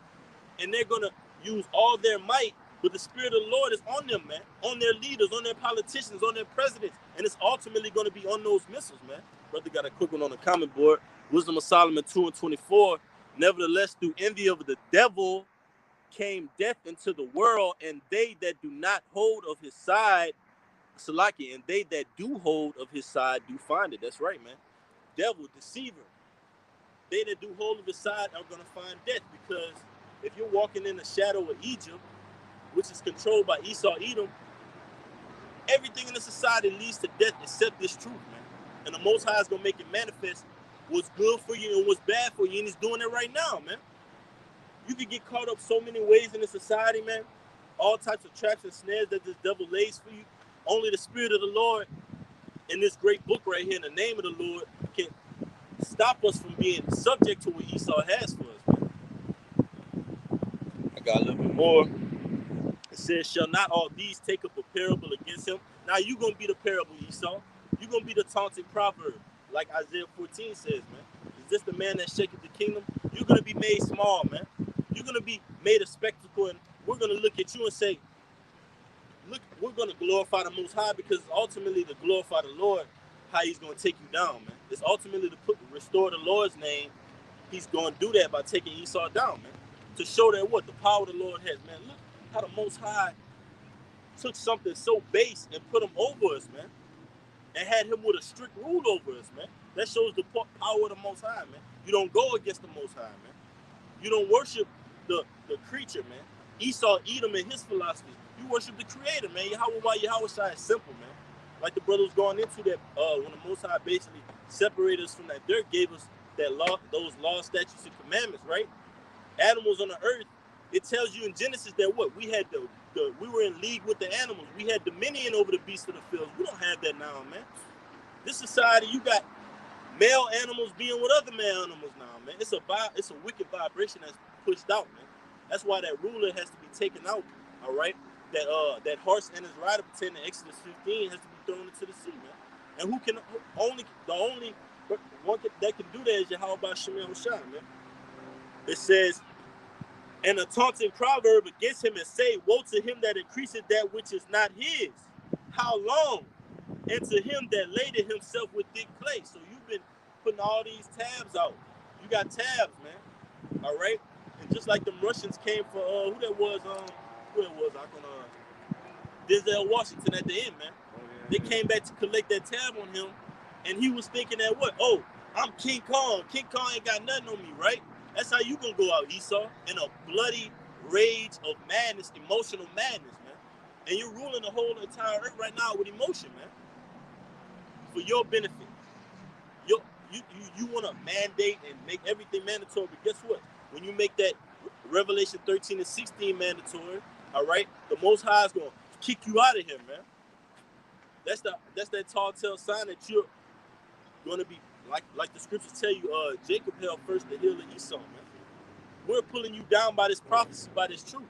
And they're going to use all their might, but the Spirit of the Lord is on them, man. On their leaders, on their politicians, on their presidents. And it's ultimately going to be on those missiles, man. Brother got a quick one on the comment board. Wisdom of Solomon 2:24. Nevertheless, through envy of the devil came death into the world, and they that do not hold of his side, Salaki, and they that do hold of his side do find it. That's right, man. Devil, deceiver. They that do hold of his side are going to find death, because if you're walking in the shadow of Egypt, which is controlled by Esau, Edom, everything in the society leads to death except this truth, man. And the Most High is going to make it manifest what's good for you and what's bad for you, and he's doing it right now, man. You can get caught up so many ways in the society, man. All types of traps and snares that this devil lays for you. Only the Spirit of the Lord in this great book right here, in the name of the Lord, can stop us from being subject to what Esau has for us, man. I got a little bit more. says, shall not all these take up a parable against him? Now you gonna be the parable, Esau. You gonna be the taunting proverb, like Isaiah 14 says, man. Is this the man that shaketh the kingdom? You're gonna be made small, man. You're gonna be made a spectacle, and we're gonna look at you and say, look, we're gonna glorify the Most High, because ultimately to glorify the Lord, how he's gonna take you down, man. It's ultimately to restore the Lord's name. He's gonna do that by taking Esau down, man. To show that what the power of the Lord has, man. Look how the Most High took something so base and put him over us, man, and had him with a strict rule over us, man. That shows the power of the Most High, man. You don't go against the Most High, man. You don't worship the creature, man. Esau, Edom, and his philosophy. You worship the Creator, man. Yahweh is simple, man. Like the brother was going into that, when the Most High basically separated us from that dirt, gave us that law, those laws, statutes, and commandments, right? Animals on the earth. It tells you in Genesis that what we had we were in league with the animals. We had dominion over the beasts of the field. We don't have that now, man. This society, you got male animals being with other male animals now, man. It's a wicked vibration that's pushed out, man. That's why that ruler has to be taken out. All right, that horse and his rider, pertaining to Exodus 15, has to be thrown into the sea, man. And the only one that can do that is Yahweh Shemel Hoshai, man. It says, and a taunting proverb against him, and say, woe to him that increaseth that which is not his. How long? And to him that laded himself with thick clay. So you've been putting all these tabs out. You got tabs, man. All right? And just like them Russians came for, who that was, I can, Denzel Washington at the end, man. Oh, yeah. They came back to collect that tab on him, and he was thinking that what? Oh, I'm King Kong. King Kong ain't got nothing on me, right? That's how you gonna go out, Esau, in a bloody rage of madness, emotional madness, man. And you're ruling the whole entire earth right now with emotion, man. For your benefit. You want to mandate and make everything mandatory, but guess what? When you make that Revelation 13 and 16 mandatory, all right, the Most High is gonna kick you out of here, man. That's that tall tale sign that you're gonna be like the scriptures tell you. Jacob held first the heel of Esau, man. We're pulling you down by this prophecy, by this truth,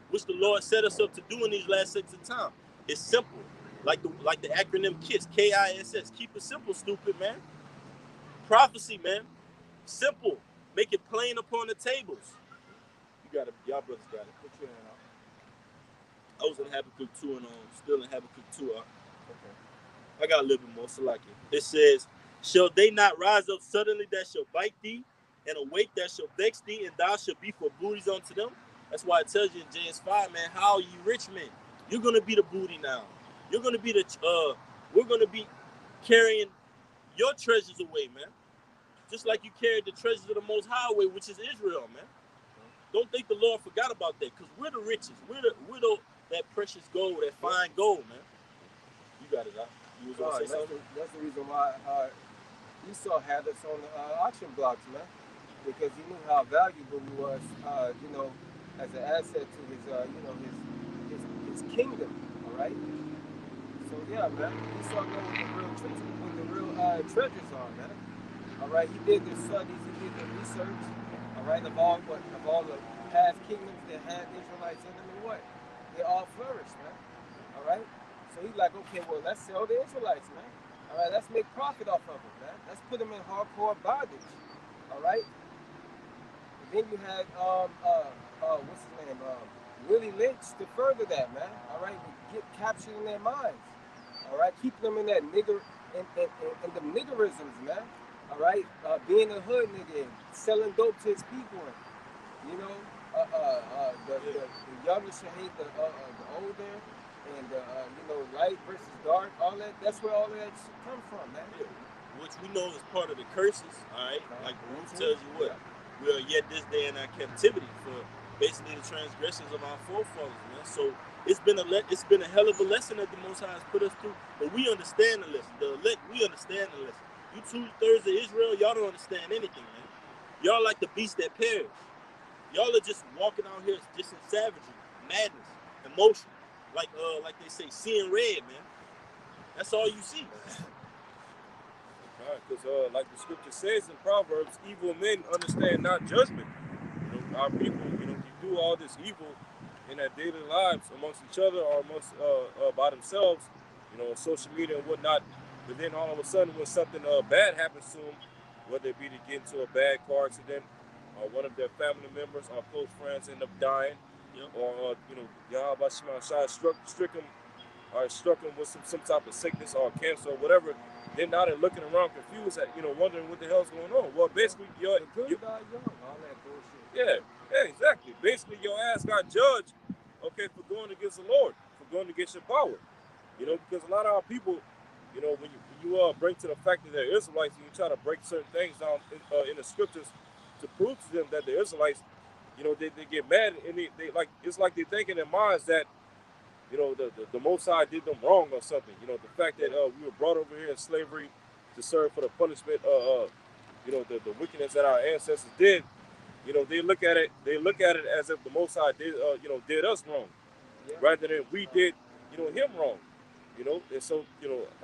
which the Lord set us up to do in these last sections of time. It's simple, like the acronym KISS, KISS. Keep it simple, stupid, man. Prophecy, man. Simple. Make it plain upon the tables. Y'all brothers got it. Put your hand out. I was in Habakkuk 2 and still in Habakkuk 2. Okay. I got a little bit more, so like it. It says, shall they not rise up suddenly that shall bite thee, and awake that shall vex thee, and thou shalt be for booties unto them? That's why it tells you in James 5, man, how are you rich men? You're going to be the booty now. You're going to be we're going to be carrying your treasures away, man. Just like you carried the treasures of the Most High away, which is Israel, man. Don't think the Lord forgot about that, because we're the richest. We're that precious gold, that fine gold, man. You got it, Doc. You was going to say something? That's the reason why Esau had us on the auction blocks, man. Because he knew how valuable he was, as an asset to his kingdom, all right? So, yeah, man. Esau knew what the real treasures are, man. All right, he did the studies, he did the research, all right, of all the past kingdoms that had Israelites in them, and what? They all flourished, man. All right? So he's like, okay, well, let's sell the Israelites, man. All right, let's make profit off of them, man. Let's put them in hardcore bondage. All right? And then you had what's his name? Willie Lynch to further that, man. All right, get captured in their minds. All right, keep them in that in the niggerisms, man. All right, being a hood nigga, selling dope to his people, and, the younger should hate the older, and light versus dark, all that. That's where all of that should come from, man. Yeah. Which we know is part of the curses. All right, like the root tells you what we are yet this day in our captivity for basically the transgressions of our forefathers, man. So it's been a hell of a lesson that the Most High has put us through, but we understand the lesson. The elect, we understand the lesson. You 2/3 of Israel, y'all don't understand anything, man. Y'all like the beast that perish. Y'all are just walking out here just in savagery, madness, emotion. Like they say, seeing red, man. That's all you see. Right, because like the scripture says in Proverbs, evil men understand not judgment. Our people, you do all this evil, in their daily lives amongst each other or amongst by themselves, on social media and whatnot. But then all of a sudden, when something bad happens to them, whether it be to get into a bad car accident, or one of their family members or close friends end up dying, or Yahweh Shai struck them or struck them with some type of sickness or cancer or whatever, then now they're looking around confused, wondering what the hell's going on. Well, basically, The good die young, all that bullshit. yeah, exactly. Basically, your ass got judged, okay, for going against the Lord, for going against your power. Because a lot of our people, when you bring to the fact that they're Israelites and you try to break certain things down in the scriptures to prove to them that they're Israelites, they get mad and they like it's like they think in their minds that the Most High did them wrong or something. The fact that we were brought over here in slavery to serve for the punishment, the wickedness that our ancestors did. They look at it as if the Most High did us wrong, rather than we did, him wrong. And so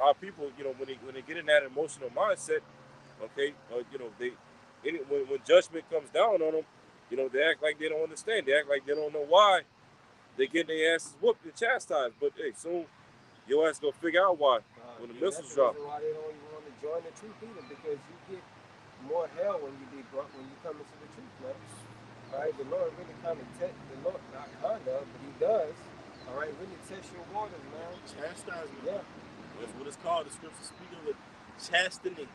our people, when they get in that emotional mindset, okay, when judgment comes down on them, they act like they don't understand. They act like they don't know why they get their asses whooped and chastised. But hey, soon your ass gonna figure out why when the missiles drop. That's the reason why they don't even want to join the truth either, because you get more hell when you come into the truth, man. All right, the Lord really kind of the Lord, not kind of, but He does. All right, really test your waters, man. Chastisement. Yeah. That's what it's called. The scripture speaking with chastening.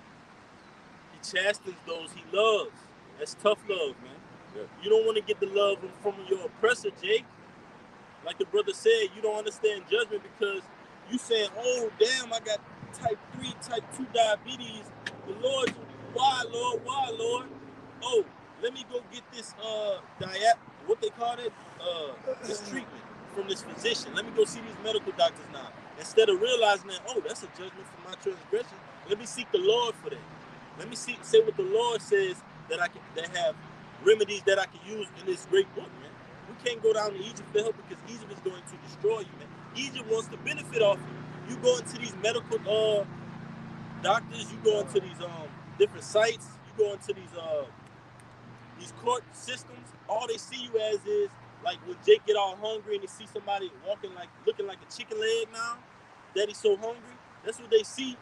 He chastens those He loves. That's tough love, man. Yeah. You don't want to get the love from your oppressor, Jake. Like the brother said, you don't understand judgment because you saying, oh, damn, I got type 3, type 2 diabetes. The Lord, why, Lord? Why, Lord? Oh, let me go get this what they call it? This treatment from this physician. Let me go see these medical doctors now. Instead of realizing that, oh, that's a judgment for my transgression. Let me seek the Lord for that. Let me say what the Lord says that have remedies that I can use in this great book, man. We can't go down to Egypt for help because Egypt is going to destroy you, man. Egypt wants to benefit off you. You go into these medical doctors, you go into these different sites, you go into these court systems. All they see you as is like when Jake get all hungry and they see somebody looking like a chicken leg now, that he's so hungry. That's what they see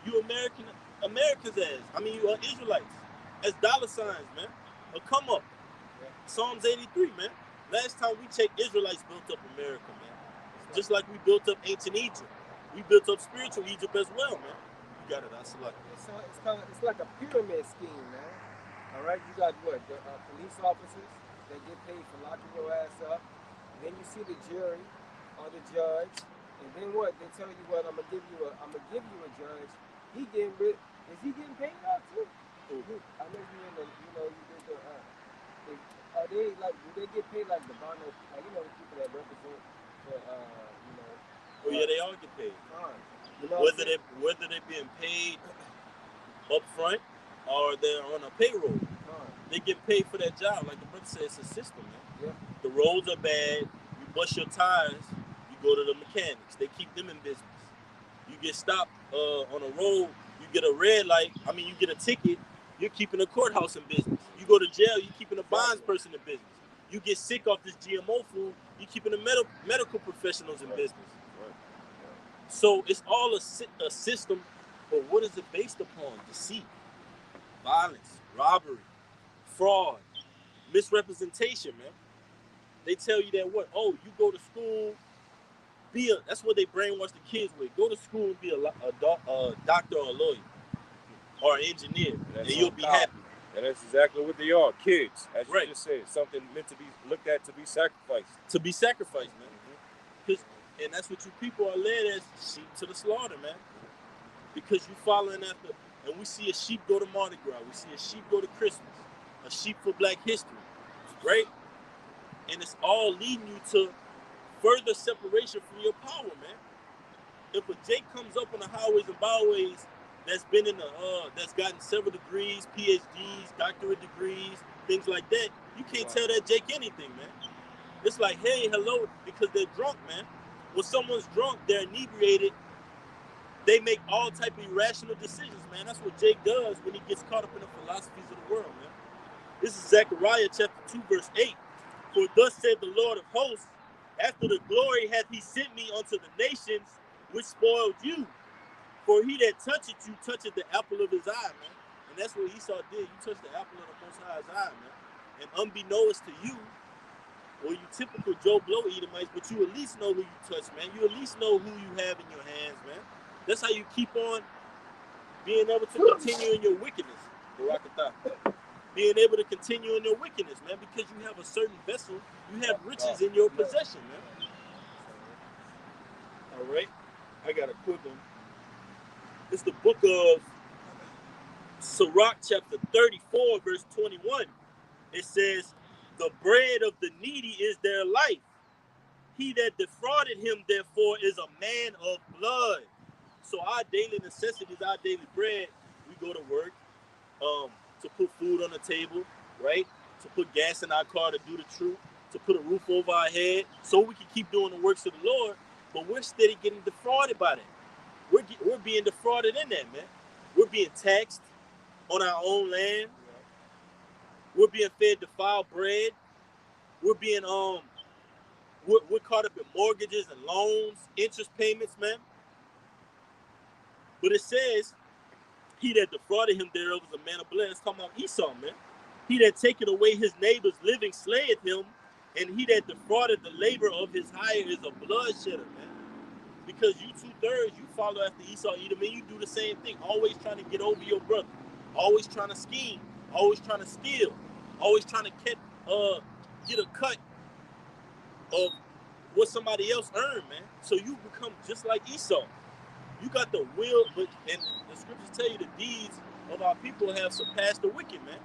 you Americans as. I mean, you Israelites as dollar signs, man. A come up. Psalms 83, man. Last time we checked, Israelites built up America, man. Just like we built up ancient Egypt. We built up spiritual Egypt as well, man. You got it, I select. It's like a pyramid scheme, man. All right, you got what? The police officers that get paid for locking your ass up. Then you see the jury or the judge, and then what? They tell you what? I'm gonna give you a judge. Is he getting paid out too? I know you did the. Are they do they get paid like the Bono, like the people that represent the Oh yeah, they all get paid. Whether they being paid up front or they're on a payroll, they get paid for that job. Like the brother said, it's a system, man. Yeah. The roads are bad. You bust your tires, you go to the mechanics. They keep them in business. You get stopped on a road, you get a red light. I mean, you get a ticket. You're keeping the courthouse in business. You go to jail, you're keeping a bonds person in business. You get sick off this GMO food, you're keeping the medical professionals in business. Right. So it's all a system, but what is it based upon? Deceit, violence, robbery, fraud, misrepresentation, man. They tell you that what? Oh, you go to school, that's what they brainwash the kids with. Go to school and be a doctor or a lawyer or an engineer, and you'll be happy. And that's exactly what they are, kids. As you Right. just said, something meant to be looked at to be sacrificed. To be sacrificed, man. And that's what you people are led as, sheep to the slaughter, man. Because you following after, and we see a sheep go to Mardi Gras, we see a sheep go to Christmas, a sheep for Black History, right? And it's all leading you to further separation from your power, man. If a Jake comes up on the highways and byways that's been that's gotten several degrees, PhDs, doctorate degrees, things like that, you can't tell that Jake anything, man. It's like, hey, hello, because they're drunk, man. When someone's drunk, they're inebriated, they make all type of irrational decisions, man. That's what Jake does when he gets caught up in the philosophies of the world, man. This is Zechariah chapter 2, verse 8. For thus said the Lord of hosts, After the glory hath he sent me unto the nations which spoiled you. For he that toucheth you toucheth the apple of his eye, man. And that's what Esau did. You touched the apple of the Most High's eye, man. And unbeknownst to you, or you typical Joe Blow Edomites, but you at least know who you touch, man. You at least know who you have in your hands, man. That's how you keep on being able to continue in your wickedness, Barakatah. Being able to continue in your wickedness, man, because you have a certain vessel, you have riches in your possession, man. All right, I got a quick one. It's the book of Sirach, chapter 34, verse 21. It says, the bread of the needy is their life. He that defrauded him, therefore, is a man of blood. So our daily necessities, our daily bread, we go to work to put food on the table, right? To put gas in our car to do the truth, to put a roof over our head, so we can keep doing the works of the Lord. But we're steady getting defrauded by that. We're being defrauded in that, man. We're being taxed on our own land. We're being fed defiled bread. We're being we're caught up in mortgages and loans, interest payments, man. But it says, he that defrauded him thereof is a man of blood. It's talking about Esau, man. He that taketh away his neighbor's living slayeth him, and he that defrauded the labor of his hire is a bloodshedder, man. Because you 2/3, you follow after Esau, Edom, and you do the same thing, always trying to get over your brother, always trying to scheme, always trying to steal, always trying to get a cut of what somebody else earned, man. So you become just like Esau. You got the will, but and the scriptures tell you the deeds of our people have surpassed the wicked, man.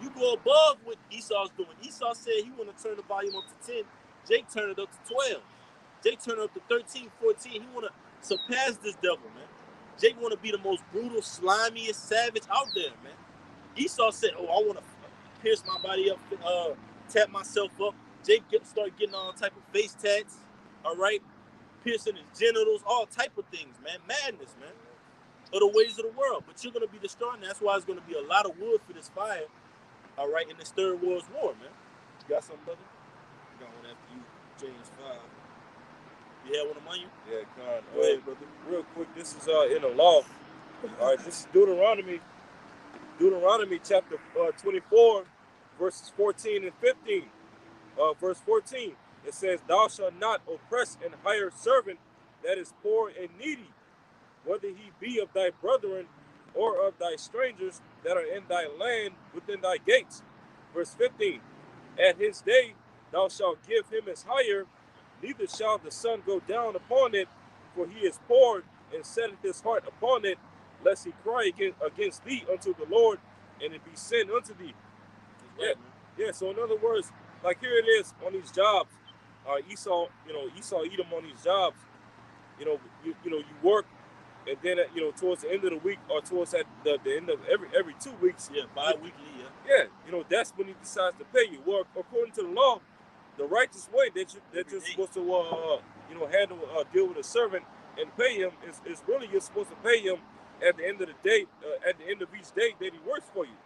You go above what Esau's doing. Esau said he want to turn the volume up to 10. Jake turned it up to 12. Jake turned it up to 13, 14. He want to surpass this devil, man. Jake want to be the most brutal, slimiest savage out there, man. Esau said, oh, I want to pierce my body up, tap myself up. Jake start getting all type of face tats, all right? Piercing his genitals, all type of things, man. Madness, man. Of the ways of the world. But you're going to be destroying. That's why it's going to be a lot of wood for this fire, all right, in this Third World War, man. You got something, brother? I got one after you, James 5. You have one among you? Yeah, Con. Go ahead, brother. Real quick, this is in the law. All right, this is Deuteronomy chapter 24, verses 14 and 15. Verse 14, it says, thou shalt not oppress an hired servant that is poor and needy, whether he be of thy brethren or of thy strangers that are in thy land within thy gates. Verse 15, at his day thou shalt give him his hire, neither shall the sun go down upon it, for he is poor, and setteth his heart upon it, lest he cry against thee unto the Lord, and it be sin unto thee. Right, yeah. So in other words, like here it is on these jobs, Esau Edom on these jobs. You work, and then towards the end of the week or towards at the end of every 2 weeks. Yeah, bi-weekly. Yeah, that's when he decides to pay you. Well, according to the law, the righteous way that you're supposed to handle deal with a servant and pay him is really you're supposed to pay him at the end of the day, at the end of each day that he works for you.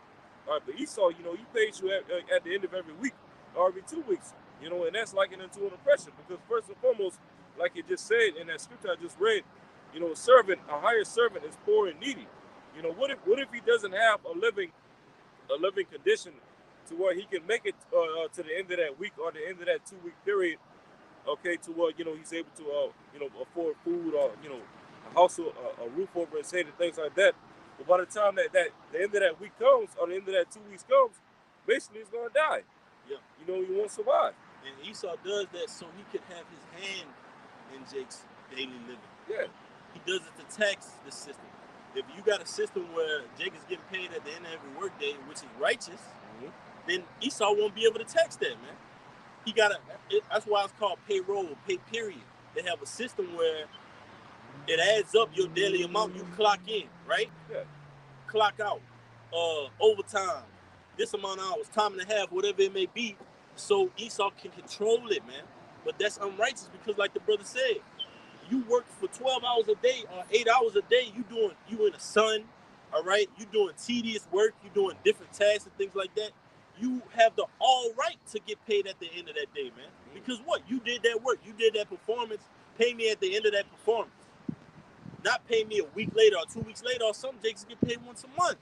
All right, but Esau, he pays you at the end of every week or every 2 weeks, and that's like into an oppression, because first and foremost, like you just said in that scripture I just read, a hired servant is poor and needy. What if he doesn't have a living condition to where he can make it to the end of that week or the end of that 2 week period, okay, to where he's able to afford food or a house, a roof over his head and things like that. But by the time that the end of that week comes or the end of that 2 weeks comes, basically he's gonna die. Yeah. He won't survive. And Esau does that so he could have his hand in Jake's daily living. Yeah. He does it to tax the system. If you got a system where Jake is getting paid at the end of every workday, which is righteous, then Esau won't be able to tax that, man. That's why it's called payroll, pay period. They have a system where it adds up your daily amount. You clock in, right? Yeah. Clock out. Overtime. This amount of hours, time and a half, whatever it may be, so Esau can control it, man. But that's unrighteous because, like the brother said, you work for 12 hours a day or 8 hours a day. You in the sun, all right? You doing tedious work. You doing different tasks and things like that. you have the all right to get paid at the end of that day, man. Because what? You did that work. You did that performance. Pay me at the end of that performance. Not pay me a week later or 2 weeks later, or some jakes get paid once a month.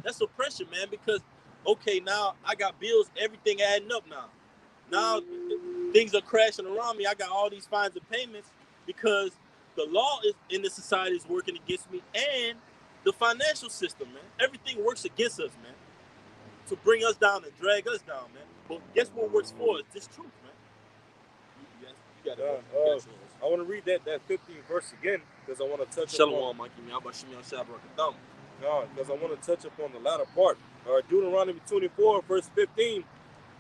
That's oppression, man, because, okay, now I got bills, everything adding up now. Now things are crashing around me. I got all these fines and payments because the law is in the society is working against me, and the financial system, man. Everything works against us, man, to bring us down and drag us down, man. But guess what works for us? This truth, man. You gotta go. I want to read that 15th verse again because I want to touch Shalom, Mikey. because I want to touch upon the latter part. All right, Deuteronomy 24, verse 15.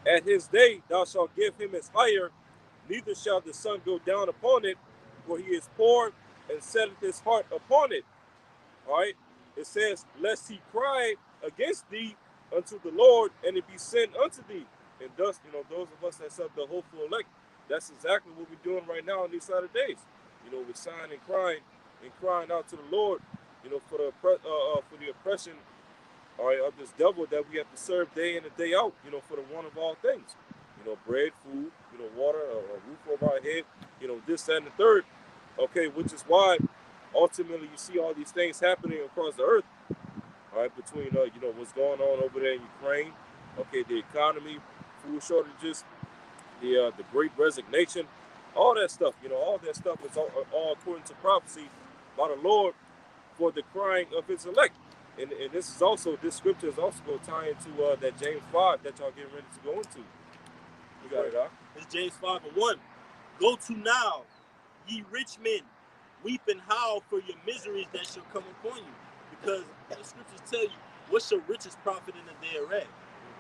At his day thou shalt give him his hire, neither shall the sun go down upon it, for he is poor and setteth his heart upon it. All right, it says, lest he cry against thee unto the Lord, and it be sent unto thee. And thus, those of us that serve the hopeful elect, that's exactly what we're doing right now in these Saturdays days. We're sighing and crying out to the Lord, for the oppression, all right, of this devil that we have to serve day in and day out, for the one of all things. Bread, food, water, a roof over our head, this, that, and the third. Okay, which is why ultimately you see all these things happening across the earth, all right, between what's going on over there in Ukraine, okay, the economy, food shortages, the great resignation, all that stuff, all that stuff is all according to prophecy by the Lord for the crying of his elect. And this scripture is also going to tie into that James 5 that y'all getting ready to go into. You got it, Doc? It's James 5:1. Go to now, ye rich men, weep and howl for your miseries that shall come upon you. Because the scriptures tell you, what's your richest profit in the day of wrath?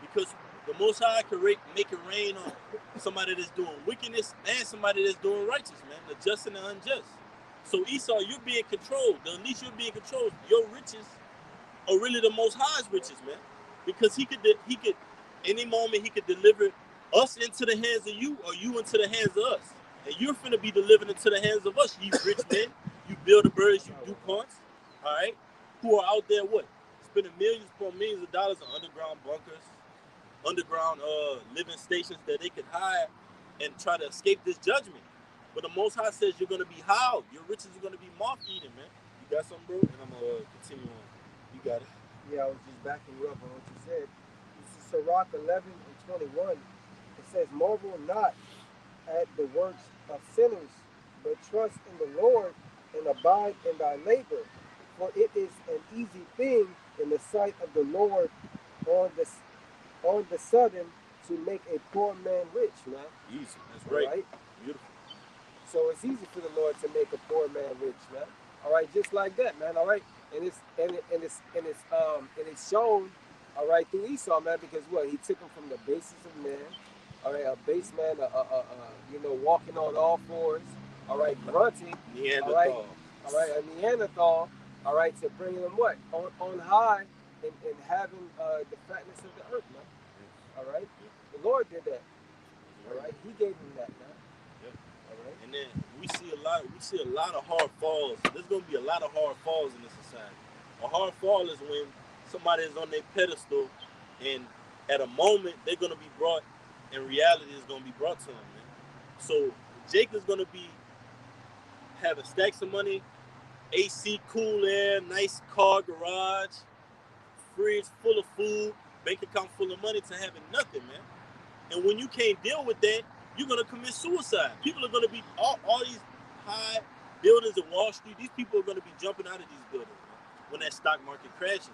Because the Most High can make it rain on somebody that's doing wickedness and somebody that's doing righteous, man, the just and the unjust. So Esau, you're being controlled. The least you're being controlled, your riches are really the Most High's riches, man. Because he could any moment he could deliver us into the hands of you or you into the hands of us. And you're finna be delivered into the hands of us, you rich men, you build-a-birds, you DuPonts, all right, who are out there spending millions upon millions of dollars on underground bunkers, underground living stations that they could hide and try to escape this judgment. But the Most High says you're gonna be howled. Your riches are gonna be moth-eaten, man. You got something, bro? And I'm gonna continue on. You got it. Yeah, I was just backing you up on what you said. This is Sirach 11:21. It says, marvel not at the works of sinners, but trust in the Lord and abide in thy labor. For it is an easy thing in the sight of the Lord on the sudden to make a poor man rich, man. Easy. That's great. Right? Beautiful. So it's easy for the Lord to make a poor man rich, man. All right, just like that, man. All right, and it's shown, all right, through Esau, man, because what he took him from the basis of man, all right, a base man, walking on all fours, all right, grunting, Neanderthal. all right, a Neanderthal, all right, to bring him what on high and having the fatness of the earth, man. All right, the Lord did that. All right, He gave him that, man. And then we see a lot of hard falls. There's gonna be a lot of hard falls in this society. A hard fall is when somebody is on their pedestal and at a moment they're gonna be brought, and reality is gonna be brought to them, man. So Jake is gonna be having stacks of money, AC, cool air, nice car, garage, fridge full of food, bank account full of money, to having nothing, man. And when you can't deal with that, you're gonna commit suicide. People are gonna be all these high buildings in Wall Street. These people are gonna be jumping out of these buildings, man, when that stock market crashes.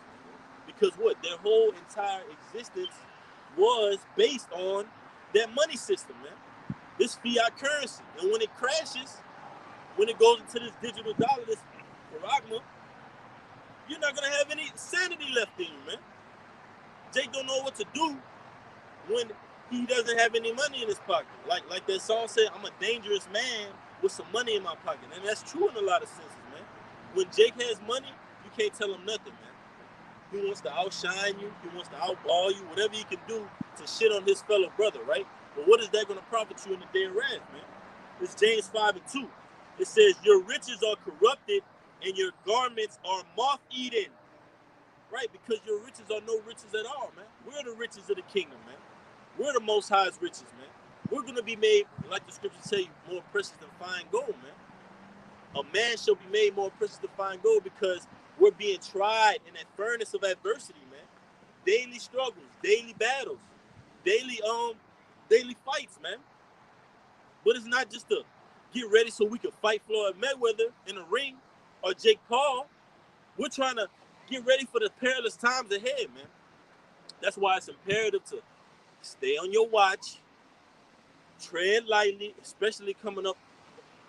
Because their whole entire existence was based on that money system, man. This fiat currency. And when it crashes, when it goes into this digital dollar, this paragma, you're not gonna have any sanity left in you, man. Jake don't know what to do when he doesn't have any money in his pocket. Like that song said, I'm a dangerous man with some money in my pocket. And that's true in a lot of senses, man. When Jake has money, you can't tell him nothing, man. He wants to outshine you. He wants to outball you. Whatever he can do to shit on his fellow brother, right? But what is that going to profit you in the day of wrath, man? It's James 5:2. It says, your riches are corrupted and your garments are moth-eaten. right? Because your riches are no riches at all, man. We're the riches of the kingdom, man. We're the Most High's riches, man. We're going to be made, like the scriptures say, more precious than fine gold, man. A man shall be made more precious than fine gold because we're being tried in that furnace of adversity, man. Daily struggles, daily battles, daily fights, man. But it's not just to get ready so we can fight Floyd Mayweather in the ring or Jake Paul. We're trying to get ready for the perilous times ahead, man. That's why it's imperative to stay on your watch, tread lightly, especially coming up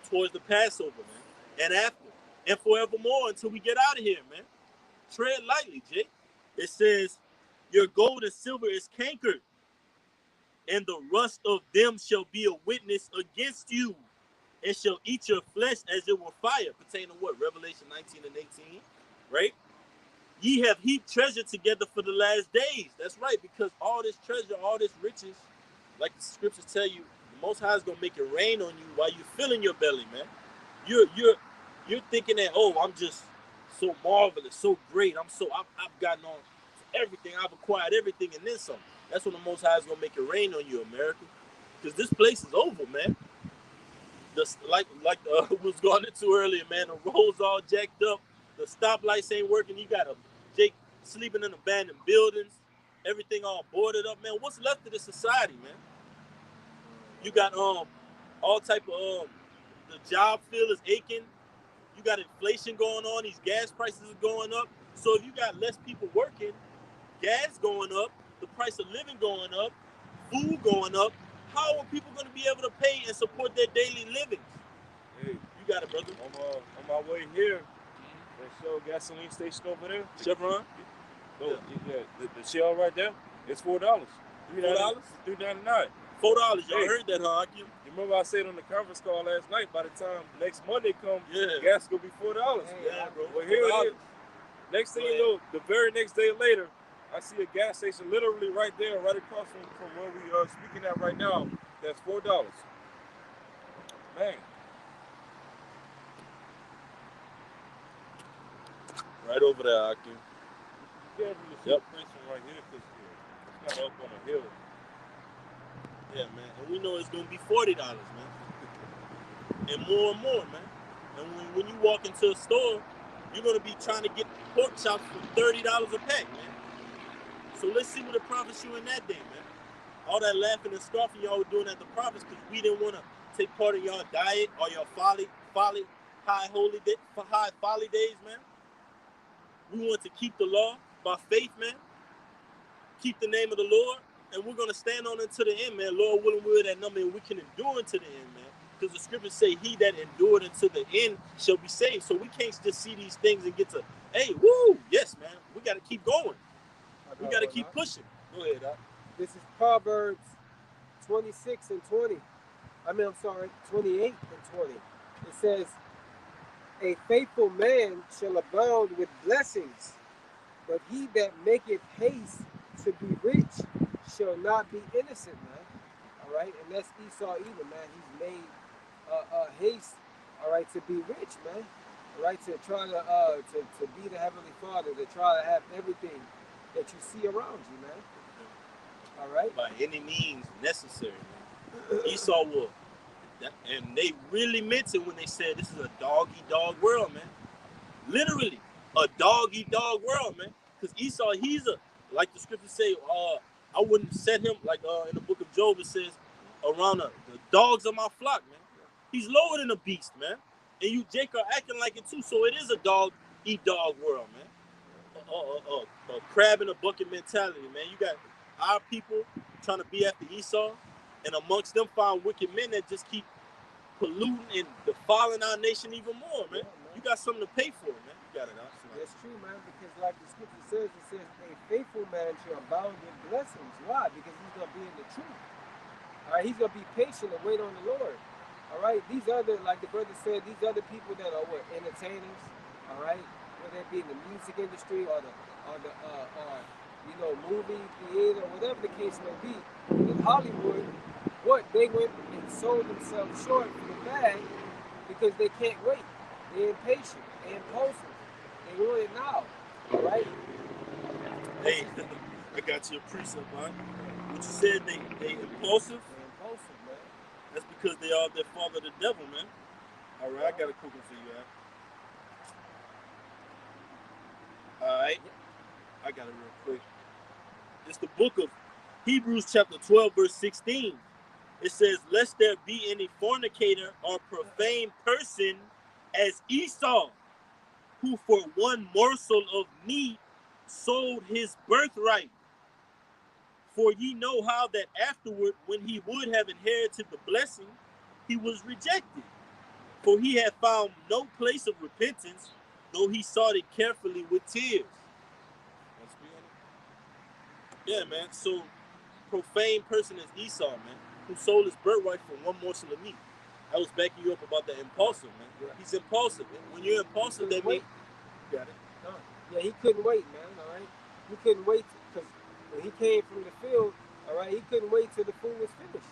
towards the Passover, man, and after, and forevermore until we get out of here, man. Tread lightly, Jake. It says, your gold and silver is cankered, and the rust of them shall be a witness against you, and shall eat your flesh as it were fire. Pertaining to what? Revelation 19 and 18, right? Ye have heaped treasure together for the last days. That's right, because all this treasure, all this riches, like the scriptures tell you, the Most High is gonna make it rain on you while you're filling your belly, man. You're thinking that, oh, I'm just so marvelous, so great. I've gotten on everything. I've acquired everything and then some. That's when the Most High is gonna make it rain on you, America, because this place is over, man. Like was going into earlier, man. The roads all jacked up. The stoplights ain't working. You got a Jake sleeping in abandoned buildings. Everything all boarded up, man. What's left of this society, man? You got all type of the job field is aching. You got inflation going on. These gas prices are going up. So if you got less people working, gas going up, the price of living going up, food going up, how are people going to be able to pay and support their daily livings? Hey, you got it, brother. On my way here, that Shell gasoline station over there, Chevron. The Shell right there, it's $4. $3.99. $4. Y'all heard that, huh? You remember I said on the conference call last night, by the time next Monday comes, gas gonna be $4. Yeah, bro. Well, here it is. Next thing you know, the very next day later, I see a gas station literally right there, right across from where we are speaking at right now. That's $4. Man. Right over there, Aki. You can't really see the price from right here because it's kind of up on a hill. Yeah, man. And we know it's going to be $40, man. And more, man. And when you walk into a store, you're going to be trying to get pork chops for $30 a pack, man. So let's see what the prophets you in that day, man. All that laughing and scoffing y'all were doing at the prophets because we didn't want to take part in y'all diet or your high folly days, man. We want to keep the law by faith, man. Keep the name of the Lord, and we're going to stand on it to the end, man. Lord willing, we're that number, and we can endure unto the end, man. Because the scriptures say, he that endured unto the end shall be saved. So we can't just see these things and get to, hey, woo, yes, man. We got to keep going. We got to keep pushing. Go ahead, Doc. This is Proverbs 26 and 20. 28 and 20. It says, a faithful man shall abound with blessings, but he that maketh haste to be rich shall not be innocent, man. All right, and that's Esau even, man. He's made haste, all right, to be rich, man. All right, to try to be the Heavenly Father, to try to have everything that you see around you, man. All right, by any means necessary, man. Esau will. And they really meant it when they said this is a dog-eat-dog world, man. Literally, a dog-eat-dog world, man. Because Esau, like the scriptures say, I wouldn't set him, like in the book of Job, it says, around the dogs of my flock, man. He's lower than a beast, man. And you, Jake, are acting like it too, so it is a dog-eat-dog world, man. A crab in a bucket mentality, man. You got our people trying to be after Esau, and amongst them find wicked men that just keep polluting and defiling our nation even more, man. You got something to pay for, man. You got it, huh? That's true, man, because like the scripture says, it says, a faithful man shall abound with blessings. Why? Because he's going to be in the truth. All right, he's going to be patient and wait on the Lord. All right, these other, like the brother said, these other people that are entertainers, all right, whether it be in the music industry or the movie theater, whatever the case may be, in Hollywood, they went and sold themselves short for the bag because they can't wait. They're impatient. They're impulsive. They want it now. All right? Hey, I got you a precept, man. What you said, they impulsive? They're impulsive, man. That's because they are their father, the devil, man. All right, I got a quick one for you, man. All right, I got it real quick. It's the book of Hebrews chapter 12, verse 16. It says, lest there be any fornicator or profane person as Esau, who for one morsel of meat sold his birthright. For ye know how that afterward, when he would have inherited the blessing, he was rejected. For he had found no place of repentance, though he sought it carefully with tears. Let's be honest. Yeah, man. So, profane person is Esau, man, who sold his birthright for one morsel of meat. I was backing you up about the impulsive, man. Yeah. He's impulsive. And when you're impulsive, that means... Got it. Yeah, he couldn't wait, man. All right, he couldn't wait because when he came from the field, all right, he couldn't wait till the food was finished.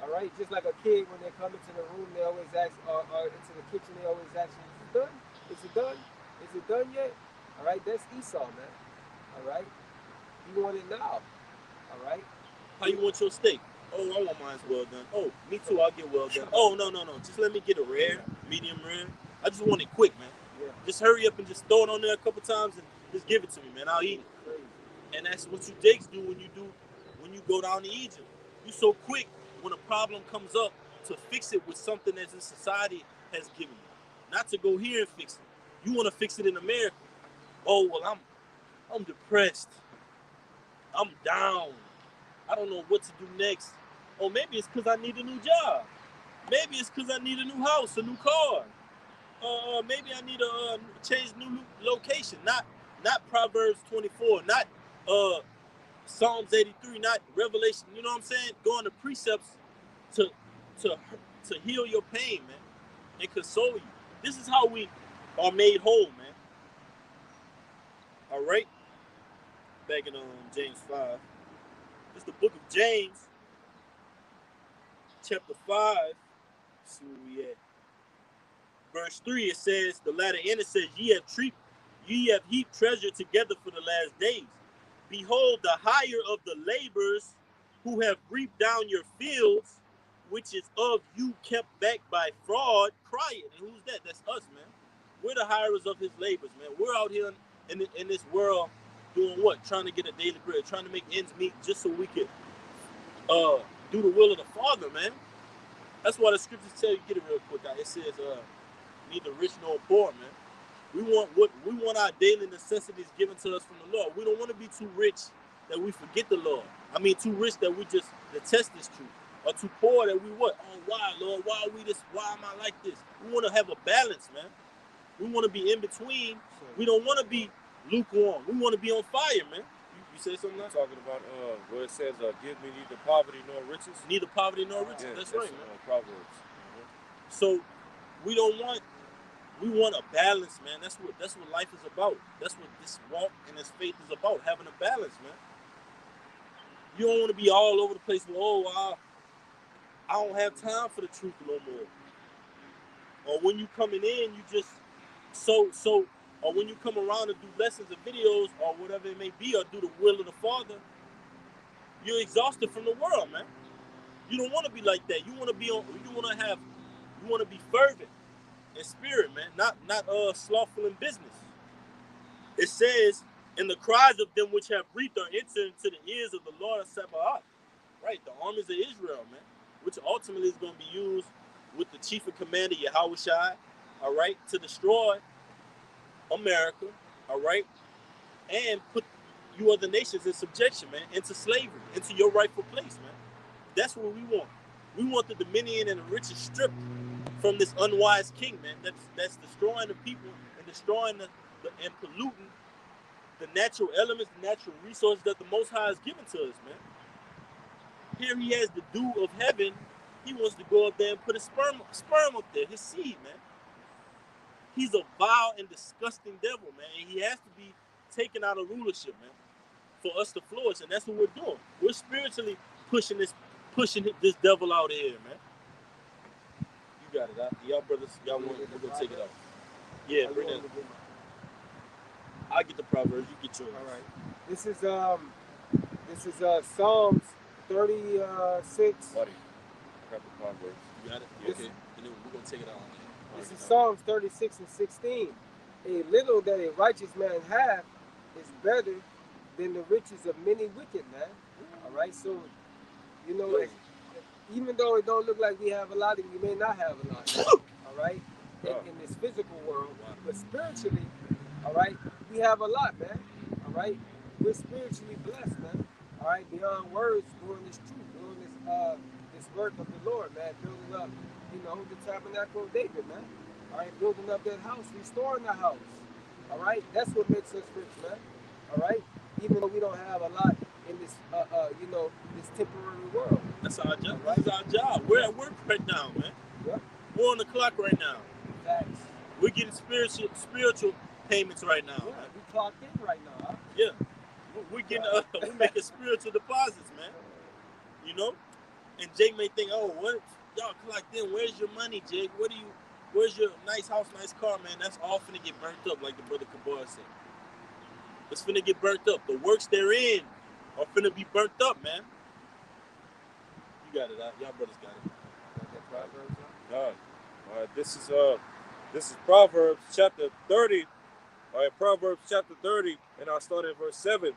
All right, just like a kid when they come into the room, they always ask, or into the kitchen, they always ask, "Is it done? Is it done? Is it done yet?" All right, that's Esau, man. All right, he want it now. All right. How you want your steak? Oh, I want mine well done. Oh, me too. I'll get well done. Oh, no. Just let me get a rare, medium rare. I just want it quick, man. Yeah. Just hurry up and just throw it on there a couple times and just give it to me, man. I'll eat it. Crazy. And that's what you Jakes do when you go down to Egypt. You so quick when a problem comes up to fix it with something that this society has given you, not to go here and fix it. You want to fix it in America. Oh well, I'm depressed. I'm down. I don't know what to do next. Or maybe it's because I need a new job. Maybe it's because I need a new house, a new car. Maybe I need to change new location. Not Proverbs 24, not Psalms 83, not Revelation. You know what I'm saying? Going to precepts to to heal your pain, man, and console you. This is how we are made whole, man. All right. Back in James 5. It's the book of James, chapter 5. Let's see where we at. Verse 3, it says, the latter end, it says, ye have heaped treasure together for the last days. Behold, the hire of the laborers who have reaped down your fields, which is of you kept back by fraud, crying. And who's that? That's us, man. We're the hirers of his labors, man. We're out here in this world doing what? Trying to get a daily bread, trying to make ends meet just so we can do the will of the Father, man. That's why the scriptures tell you, get it real quick. It says, neither rich nor poor, man. We want our daily necessities given to us from the Lord. We don't want to be too rich that we forget the Lord. I mean, too rich that we just detest this truth. Or too poor that we what? Oh, why, Lord? Why are we this? Why am I like this? We want to have a balance, man. We want to be in between. We don't want to be lukewarm. We want to be on fire, man. You say something like talking about where it says, give me neither poverty nor riches. Neither poverty nor riches. Yeah, that's right, man. Proverbs. So we want a balance, man. That's what life is about. That's what this walk and this faith is about, having a balance, man. You don't want to be all over the place with, I don't have time for the truth no more. Or when you coming in, you just or when you come around to do lessons or videos or whatever it may be, or do the will of the Father, you're exhausted from the world, man. You don't want to be like that. You want to be fervent in spirit, man, not slothful in business. It says, "And the cries of them which have reaped are entered into the ears of the Lord of Sabaoth." Right, the armies of Israel, man, which ultimately is going to be used with the chief of commander Yahushua, all right, to destroy America, all right, and put you other nations in subjection, man, into slavery, into your rightful place, man. That's what we want. We want the dominion and the riches stripped from this unwise king, man. That's destroying the people and destroying and polluting the natural elements, the natural resources that the Most High has given to us, man. Here he has the dew of heaven. He wants to go up there and put a sperm up there, his seed, man. He's a vile and disgusting devil, man. And he has to be taken out of rulership, man, for us to flourish. And that's what we're doing. We're spiritually pushing this devil out of here, man. You got it. Y'all brothers, we're going to take it off. Yeah, bring it. I'll get the Proverbs. You get yours. All right. This is Psalms 36. Buddy, I got the Proverbs. You got it? This, Okay. And then we're gonna take it out on this there. is Psalms 36 and 16. A little that a righteous man hath is better than the riches of many wicked men. All right, so you know, even though it don't look like we have a lot, we may not have a lot. All right, in this physical world, but spiritually, all right, we have a lot, man. All right, we're spiritually blessed, man. All right, beyond words, doing this truth, doing this work of the Lord, man, building up, you know, the tabernacle of David, man. All right, building up that house, restoring the house. All right, that's what makes us rich, man. All right, even though we don't have a lot in this, you know, this temporary world. That's our job. Right? This is our job. We're at work right now, man. Yeah. We're on the clock right now. Facts. We're getting spiritual payments right now. Yeah, Man. we clocked in right now. Huh? Yeah. We're getting we're making spiritual deposits, man. You know? And Jake may think, oh, what y'all clocked in? Where's your money, Jake? Where's your nice house, nice car, man? That's all finna get burnt up, like the brother Kabar said. It's finna get burnt up. The works they're in are finna be burnt up, man. You got it, y'all brothers got it. Got that Proverbs, huh? All right, this is Proverbs chapter 30. All right, Proverbs chapter 30, and I'll start at verse 7.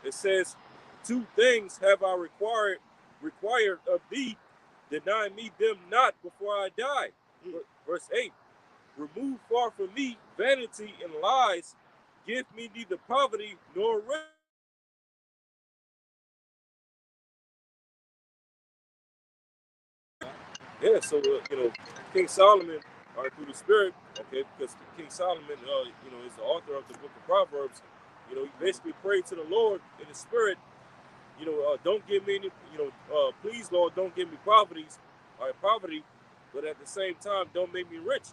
It says, 2 things have I required of thee, deny me them not before I die. Verse 8, remove far from me vanity and lies, give me neither poverty nor riches. Yeah, so you know, King Solomon, through the Spirit, okay, because King Solomon, you know, is the author of the book of Proverbs. You know, he basically prayed to the Lord in the Spirit. You know, don't give me any, you know, please, Lord, don't give me poverty, but at the same time, don't make me rich.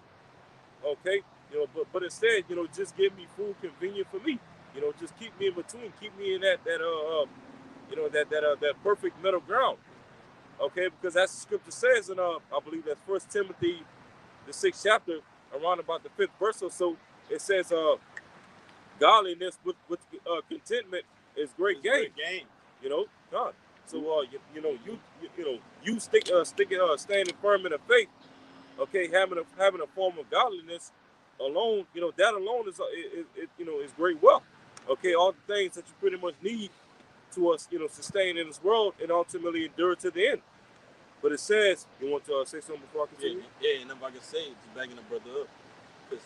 Okay, you know, but instead, you know, just give me food convenient for me. You know, just keep me in between, keep me in that you know, that perfect middle ground. Okay, because as the scripture says, and I believe that's First Timothy, the 6th chapter, around about the 5th verse or so, it says, godliness with contentment is great gain. You know, God. So you know, you standing firm in the faith. Okay, having a form of godliness alone, you know, that alone is you know, is great wealth. Okay, all the things that you pretty much need to us, you know, sustain in this world and ultimately endure to the end. But it says, you want to say something before I continue? Yeah, and if I can say, just backing the brother up, because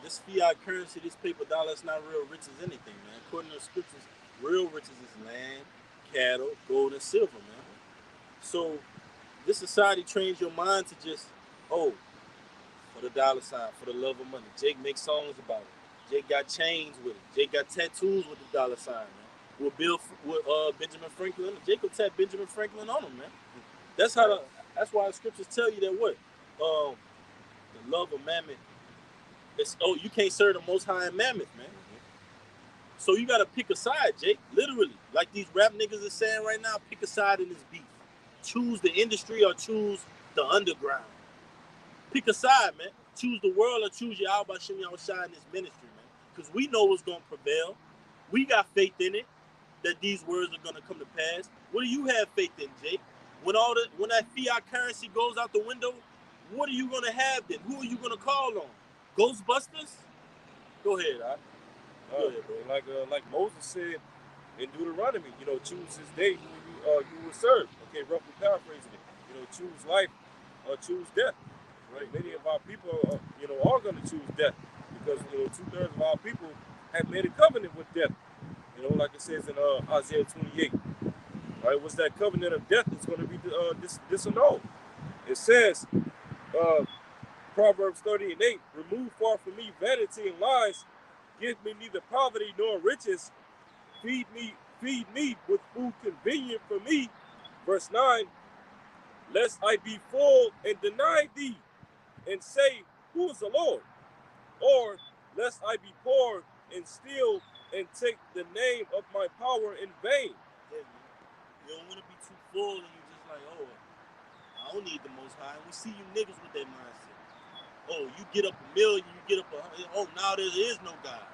this fiat currency, this paper dollar, is not real rich as anything, man. According to the scriptures, real riches is land, cattle, gold, and silver, man. So this society trains your mind to just, oh, for the dollar sign, for the love of money. Jake makes songs about it. Jake got chains with it. Jake got tattoos with the dollar sign, man. With Benjamin Franklin, Jake will tat Benjamin Franklin on him, man. That's why the scriptures tell you that what? The love of mammon. You can't serve the most high in mammoth, man. So you gotta pick a side, Jake. Literally. Like these rap niggas are saying right now, pick a side in this beef. Choose the industry or choose the underground. Pick a side, man. Choose the world or choose your Al Bashim Yahushua in this ministry, man. Because we know what's gonna prevail. We got faith in it that these words are gonna come to pass. What do you have faith in, Jake? When that fiat currency goes out the window, what are you gonna have then? Who are you gonna call on? Ghostbusters? Go ahead, Go ahead, bro. Like Moses said in Deuteronomy, you know, choose this day who you will serve. Okay, roughly paraphrasing it. You know, choose life or choose death. Right? Many of our people, you know, are going to choose death because, you know, 2/3 of our people have made a covenant with death. You know, like it says in Isaiah 28. Right? What's that covenant of death is going to be disannulled. It says, Proverbs 30:8, remove far from me vanity and lies, give me neither poverty nor riches, feed me with food convenient for me. Verse 9, lest I be full and deny thee, and say, who is the Lord? Or lest I be poor and steal and take the name of my power in vain. You don't want to be too full and you just like, oh, I don't need the Most High. We see you niggas with that mindset. Oh, you get up a million, you get up now there is no God.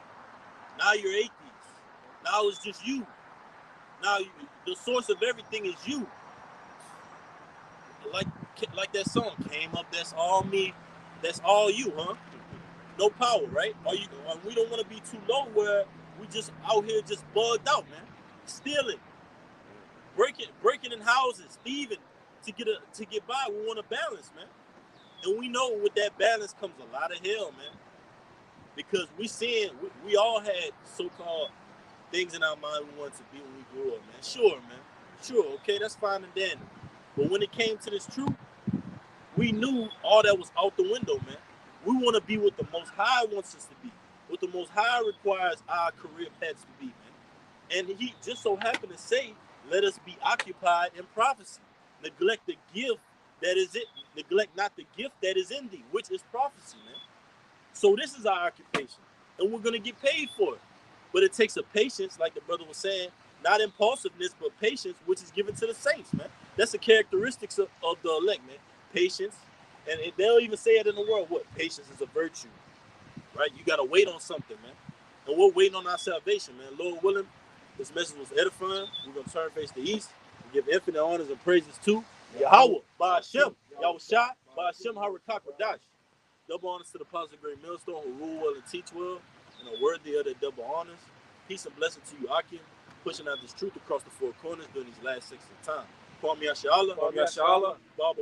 Now you're atheist. Now it's just you. now the source of everything is you. Like that song came up. That's all me. That's all you, huh? No power, right? We don't want to be too low where we just out here just bugged out, man. Stealing, breaking in houses, thieving to get by. We want a balance, man. And we know with that balance comes a lot of hell, man. Because we all had so-called things in our mind we wanted to be when we grew up, man. Sure, man. Sure, okay, that's fine and dandy. But when it came to this truth, we knew all that was out the window, man. We want to be what the Most High wants us to be. What the Most High requires our career paths to be, man. And he just so happened to say, let us be occupied in prophecy. Neglect the gift that is it. Neglect not the gift that is in thee, which is prophecy, man. So this is our occupation. And we're going to get paid for it. But it takes a patience, like the brother was saying, not impulsiveness, but patience, which is given to the saints, man. That's the characteristics of the elect, man. Patience. And they'll even say it in the world, what? Patience is a virtue, right? You got to wait on something, man. And we're waiting on our salvation, man. Lord willing, this message was edifying. We're going to turn face to the east and give infinite honors and praises to Yahweh, Ba'ashem, Yahushua, Ba'ashem Harakak Radash. Double honors to the positive great millstone who rule well and teach well and are worthy of their double honors. Peace and blessing to you, Akim, pushing out this truth across the four corners during these last 6 of time. Kwame Yashala, Baba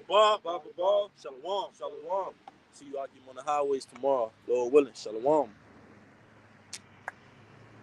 Ba, Shalom. See you, Akim, on the highways tomorrow. Lord willing, Shalom.